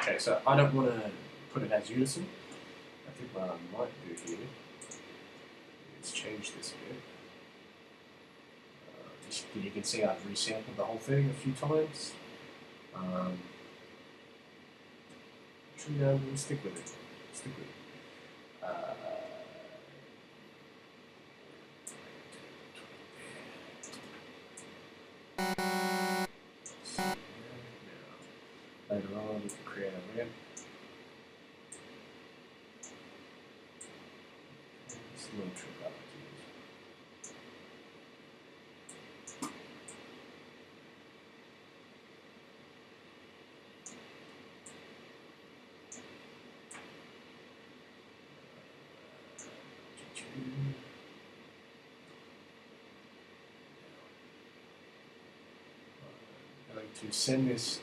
Okay, so I don't want to put it as unison. I think what I might do here is change this a bit. You can see I've resampled the whole thing a few times. Actually, no, we'll stick with it. Stick with it. So, now, later on, we can create a ramp. It's a little trick I like to use. I'm going to send this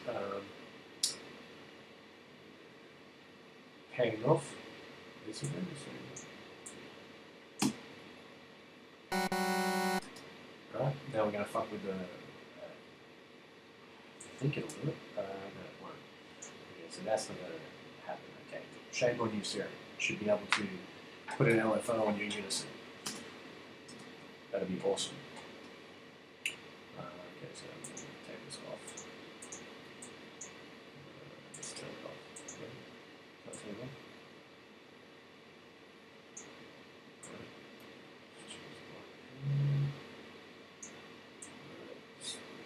hanging off. This is right, now we're going to fuck with the. I think it'll do it. No, it won't. Okay, so that's not going to happen. Okay, shame on you, sir. Should be able to put an LFO on your unison. That'd be awesome. Okay, so I'm going to take this off. Let's turn it off. Okay. Can I turn it off? Let's choose black.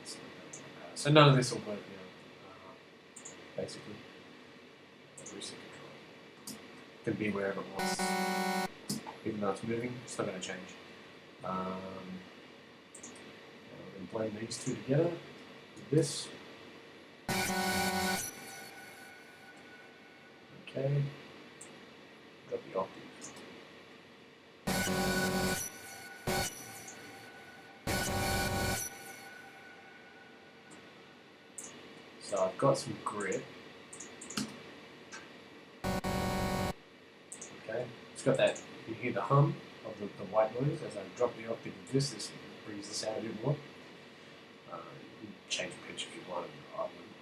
Let's So none of this will work now, basically. Reset control. Can be wherever it wants. Even though it's moving, it's not going to change. And blend these two together with this. Okay. Got the octave. So I've got some grit. Okay, it's got that, you hear the hum of the white noise as I drop the octave of this brings this out a bit more. You can change pitch if you want, I wouldn't.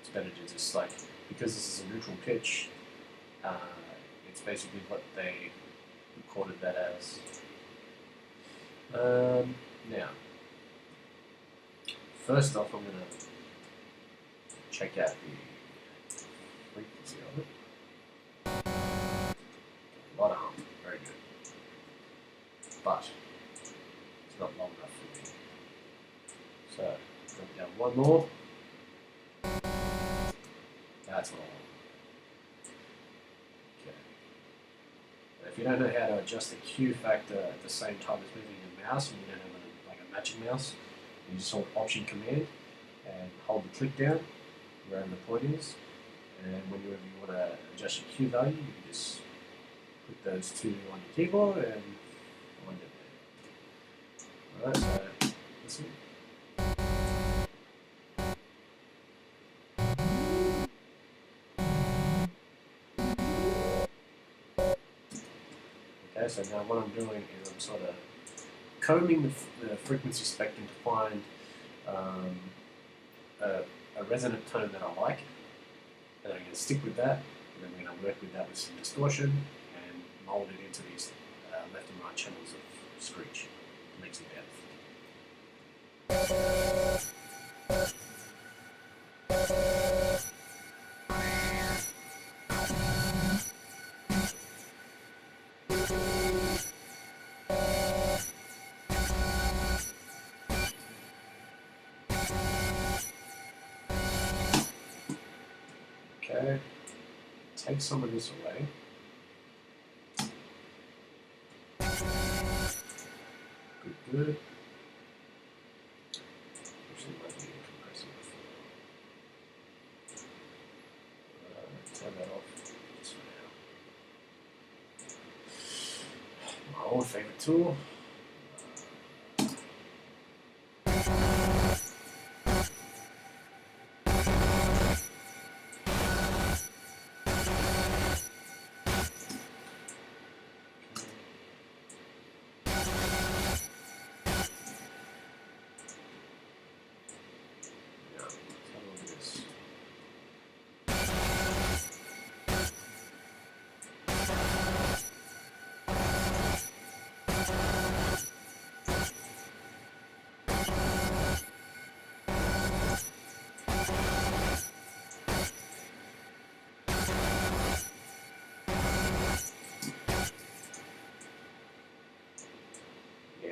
It's better to just like, because this is a neutral pitch, it's basically what they recorded that as. Now, first off, I'm going to check out the frequency of it. A lot of hum, very good. But it's not long enough for me. So, drop down one more. That's all. Okay. If you don't know how to adjust the Q factor at the same time as moving your mouse, and you don't have like a matching mouse, you just hold Option Command and hold the click down wherever the point is. And whenever you want to adjust your Q value, you can just put those two on your keyboard and find it there. Alright, so listen. Okay, so now what I'm doing is I'm sort of combing the frequency spectrum to find a resonant tone that I like, and I'm going to stick with that, and then we're going to work with that with some distortion and mold it into these left and right channels of screech to make some depth. Okay, take some of this away. Good. Actually, might be compressing before. Turn that off. This one out. My old favorite tool.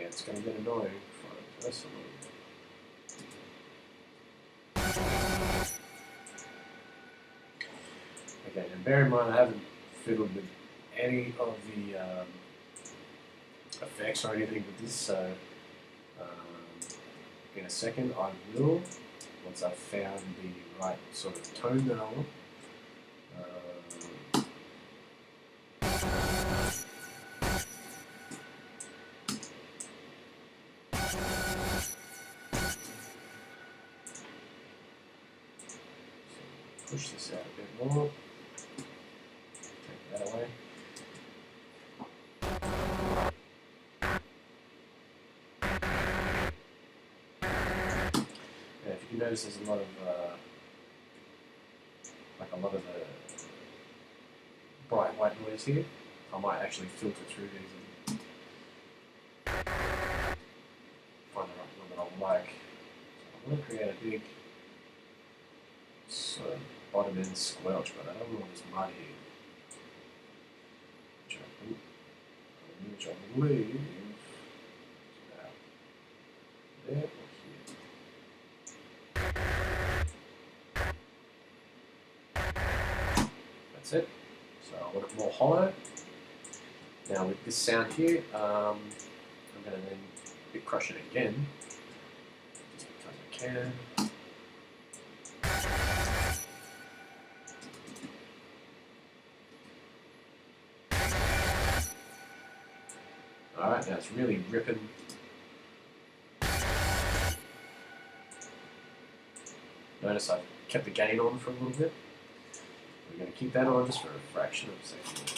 It's going to get annoying for this a little bit. Okay, and bear in mind I haven't fiddled with any of the effects or anything with this, so in a second I will, once I've found the right sort of tone that I want. Push this out a bit more. Take that away. And if you can notice, there's a lot of the bright white noise here. I might actually filter through these and find the right one that I like. So I'm going to create a big sort of bottom end squelch, but I don't want this mud here. Which I believe is about there or here. That's it. So I want it more hollow. Now with this sound here, I'm going to then bit crush it again, just because I can. Alright, now it's really ripping. Notice I've kept the gain on for a little bit. We're going to keep that on just for a fraction of a second.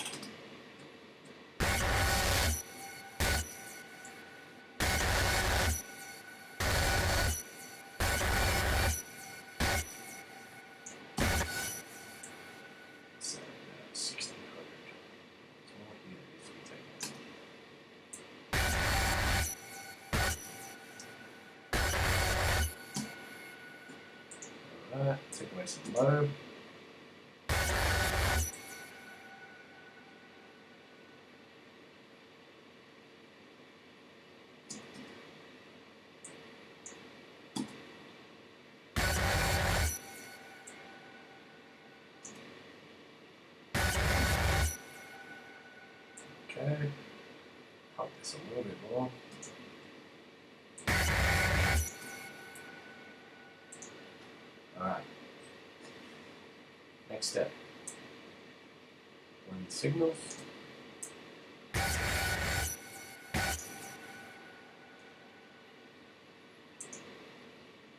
So, 1600. It's more here if we take it. Alright, take away some low. Okay, pump this a little bit more. Alright, next step. When signals,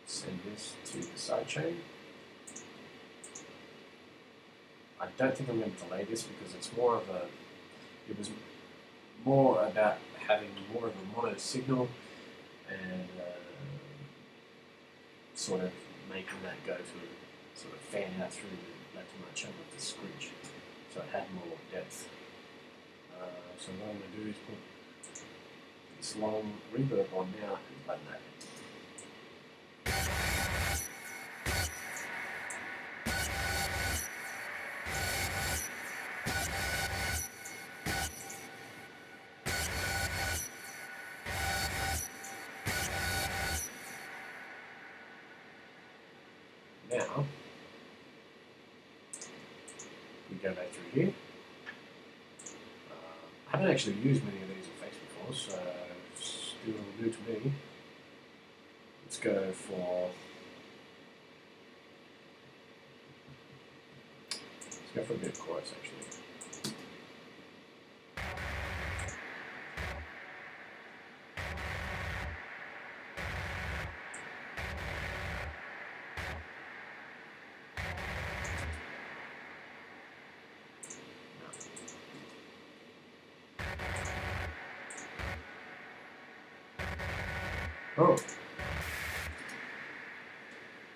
send this to the sidechain. I don't think I'm going to delay this because it's more of a, it was more about having more of a mono signal and sort of making that go through, sort of fan out through the left and right channel of the screech, so it had more depth. So what I'm going to do is put this long reverb on now and play that. Now, we go back through here. I haven't actually used many of these effects before, so it's still new to me. Let's go for a bit of chorus actually. Oh,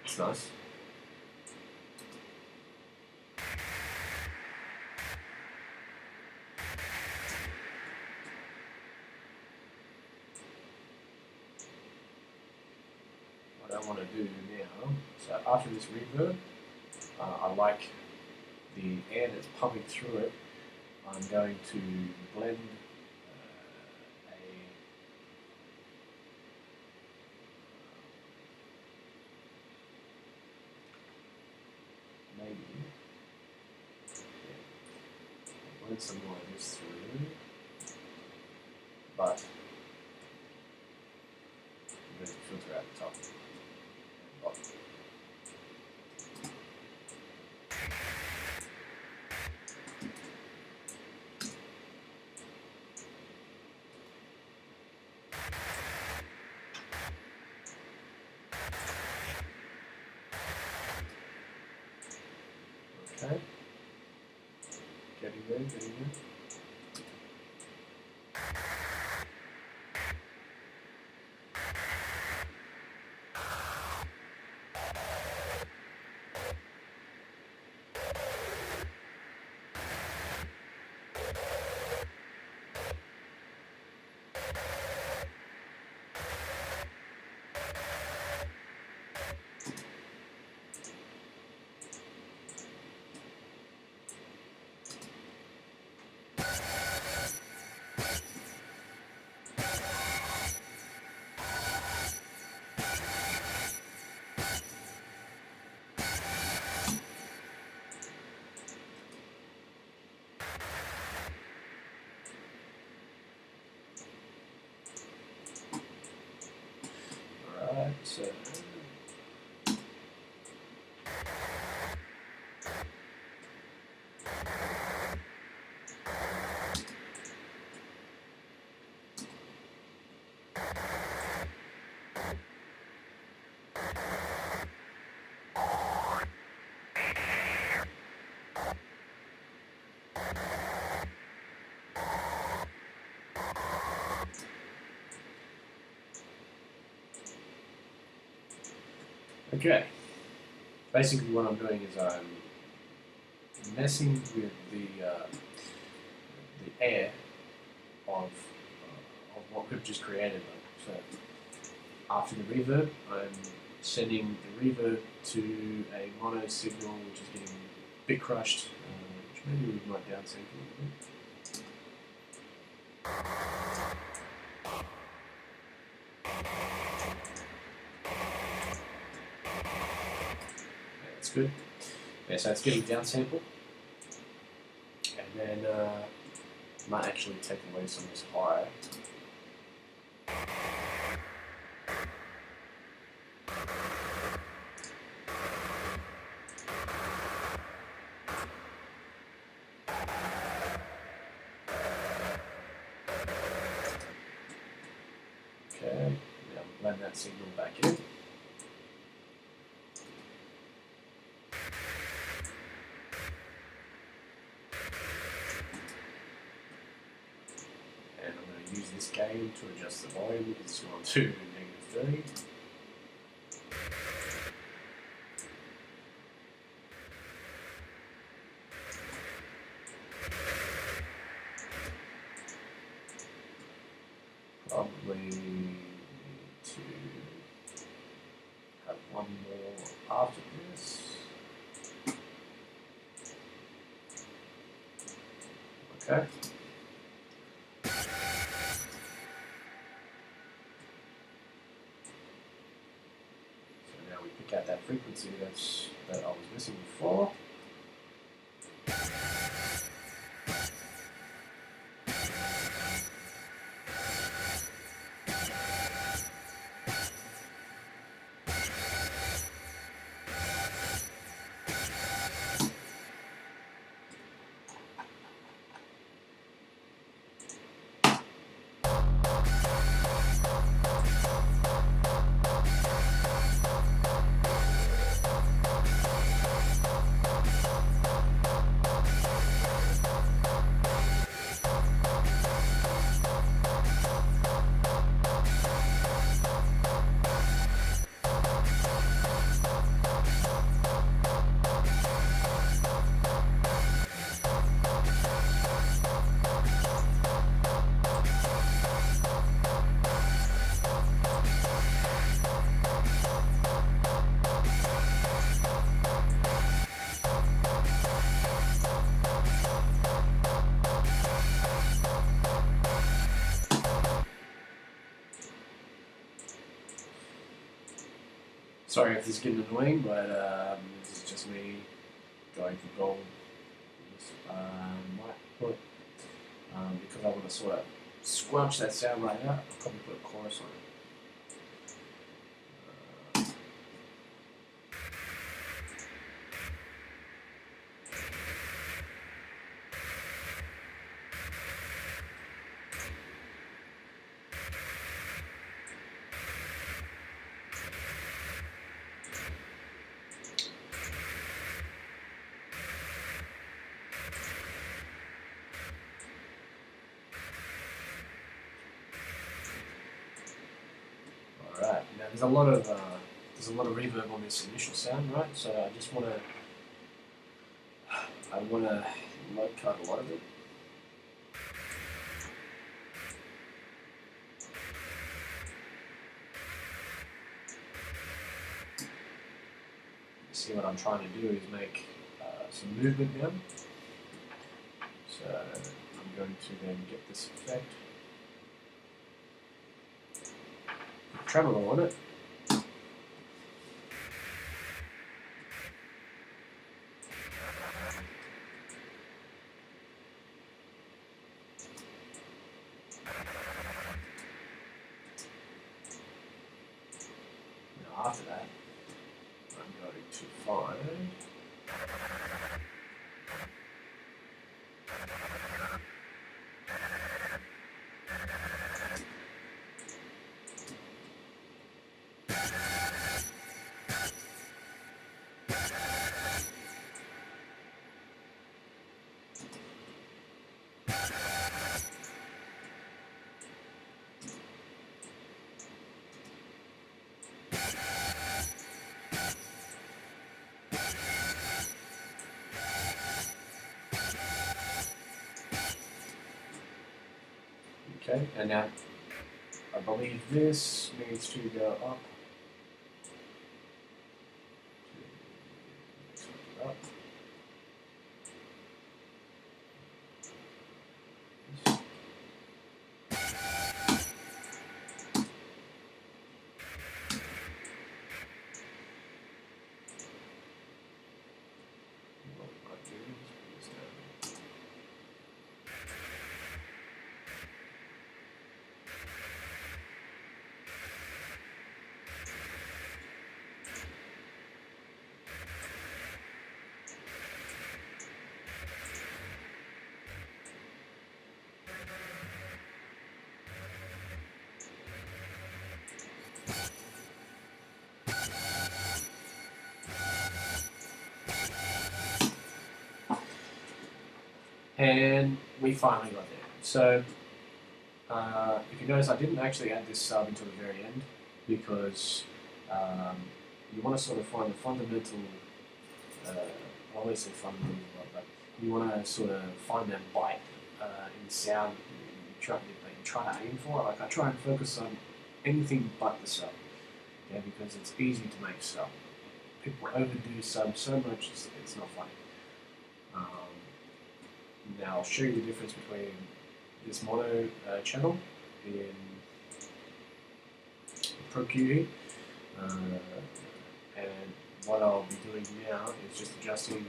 that's nice. What I want to do now, so after this reverb, I like the air that's pumping through it. I'm going to blend blend some more of this through, but I'm going to filter out the top and bottom. Okay. Getting there, getting there. So okay. Basically, what I'm doing is I'm messing with the air of what we've just created. So after the reverb, I'm sending the reverb to a mono signal which is getting a bit crushed, which maybe we might downsample a little bit. That's good. Yeah, so it's getting downsampled, and then might actually take away some of this high. Okay, now blend that signal back in. And I'm going to use this gain to adjust the volume because it's gone to -30. Probably need to have one more after this. Okay. So now we pick out that frequency that I was missing before. Sorry if this is getting annoying, but this is just me going for gold. Might put, because I want to sort of squelch that sound right out, I'll probably put a chorus on it. Alright, now there's a lot of reverb on this initial sound, right? So I just want to low cut a lot of it. See, what I'm trying to do is make some movement now. So I'm going to then get this effect. Tremolo on it. to find. Okay, and now I believe this needs to go up. Up. And we finally got there. So, if you notice, I didn't actually add this sub until the very end because you want to sort of find the fundamental, I always say fundamental, but you want to sort of find that bite in sound that you try to aim for. Like I try and focus on anything but the sub, okay, because it's easy to make sub. People overdo sub so much, it's not funny. Now I'll show you the difference between this mono channel in ProQE and what I'll be doing now is just adjusting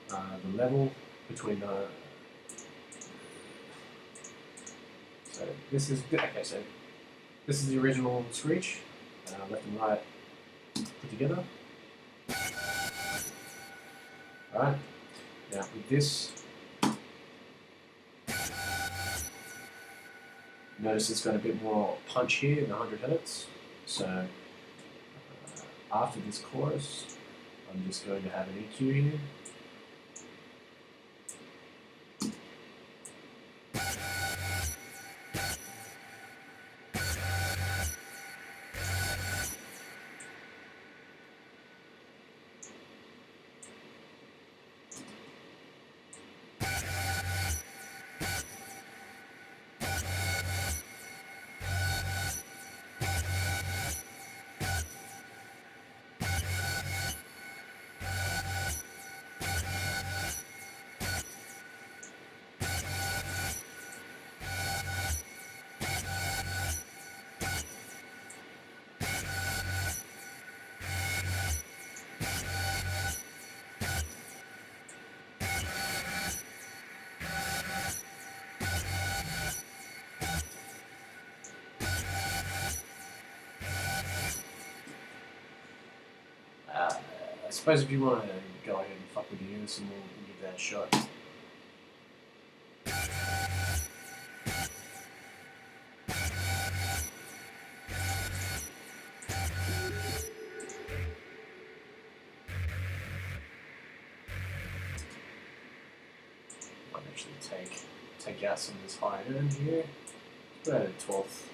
the level between the. So this is okay. So this is the original screech, left and right put together. All right. Now with this. Notice it's got a bit more punch here in the 100 Hz. So after this chorus, I'm just going to have an EQ here. I suppose if you want to go ahead and fuck with the unison, we'll give that a shot. Might actually take out some of this high end here. Put that at 12th.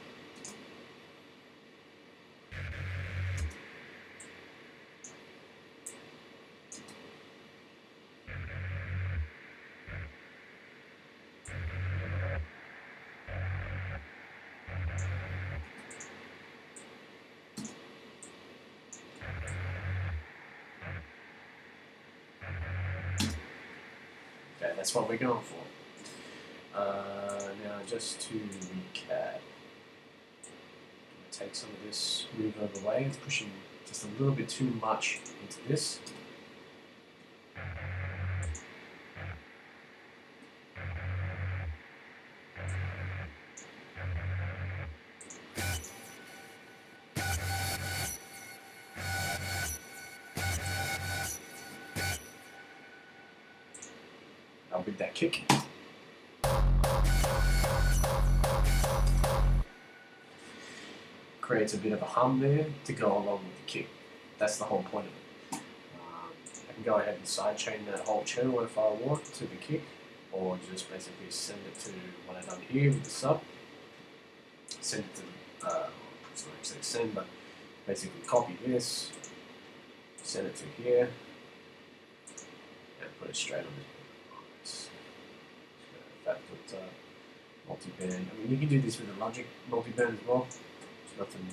Okay, that's what we're going for. Now, just to recap, take some of this reverb away. It's pushing just a little bit too much into this. with that kick. Creates a bit of a hum there to go along with the kick. That's the whole point of it. I can go ahead and sidechain that whole channel if I want to the kick, or just basically send it to what I've done here with the sub. Send it to, it's not actually send, but basically copy this, send it to here, and put it straight on this. That put multi-band. I mean, you can do this with a Logic multi-band as well. Nothing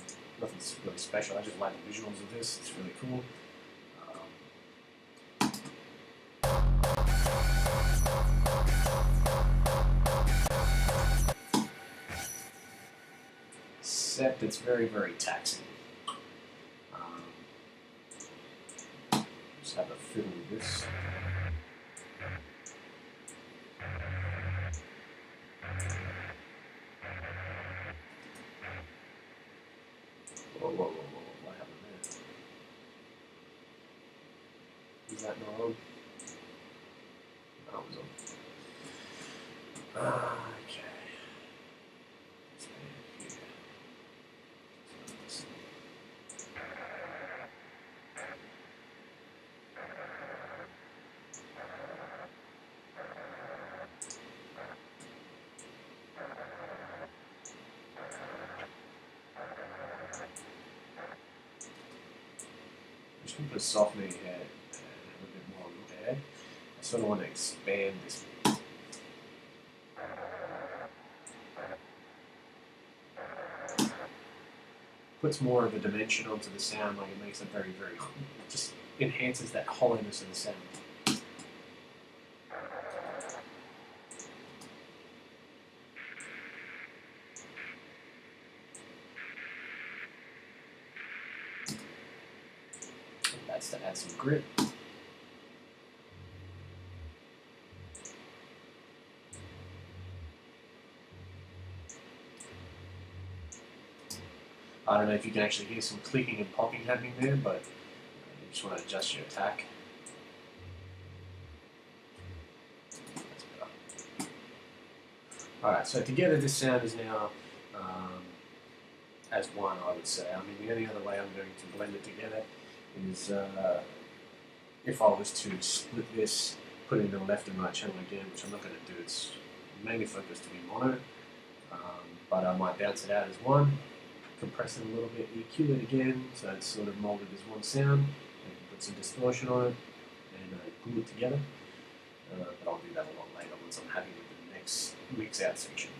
really special. I just like the visuals of this. It's really cool. Except it's very, very taxing. Just have a fiddle with this. Whoa, what happened there? Is that not on? No, it was on. Okay. Let's put it here. I'm just going to put a softening head and have a bit more look ahead. I sort of want to expand this. Puts more of a dimension onto the sound, like it makes it very, very, it just enhances that hollowness of the sound. That's to add some grit. I don't know if you can actually hear some clicking and popping happening there, but you just want to adjust your attack. That's better. Alright, so together this sound is now as one, I would say. I mean, the only other way I'm going to blend it together is if I was to split this, put it in the left and right channel again, which I'm not going to do. It's mainly focused to be mono, but I might bounce it out as one, compress it a little bit, EQ it again, so it's sort of molded as one sound, and put some distortion on it, and glue it together. But I'll do that a lot later once I'm happy with the next mix out section.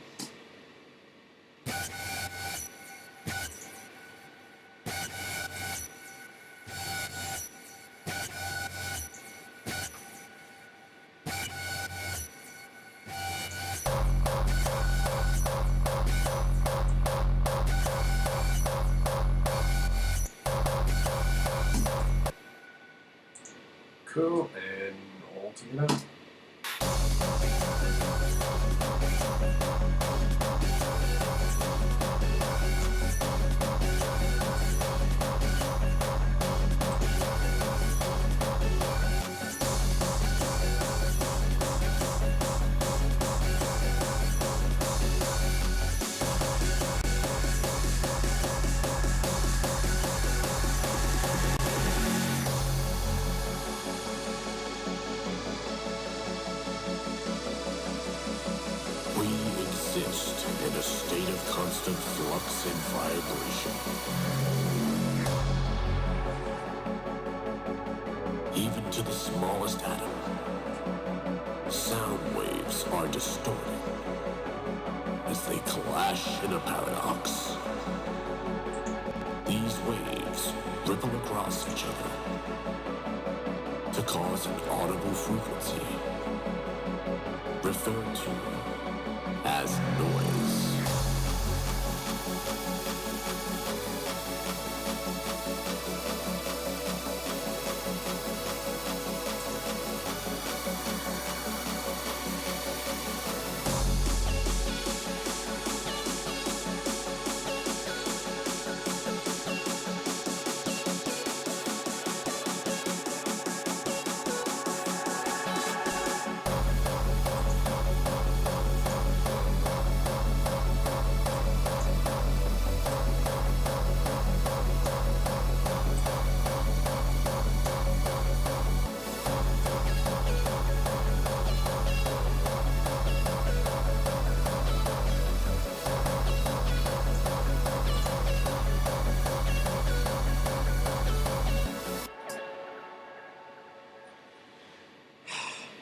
Cool, and all together. In a state of constant flux and vibration. Even to the smallest atom, sound waves are distorted as they clash in a paradox. These waves ripple across each other to cause an audible frequency referred to as noise.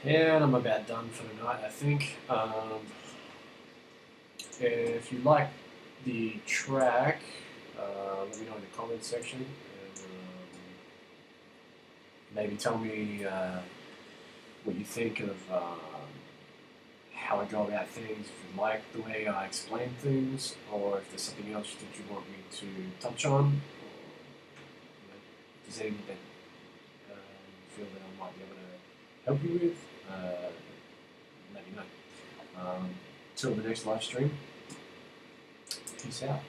And I'm about done for the night, I think. If you like the track, let me know in the comments section. And, maybe tell me what you think of how I go about things, if you like the way I explain things, or if there's something else that you want me to touch on, or if there's anything that you feel that I might be able to help you with, let me know. Till the next live stream, peace out.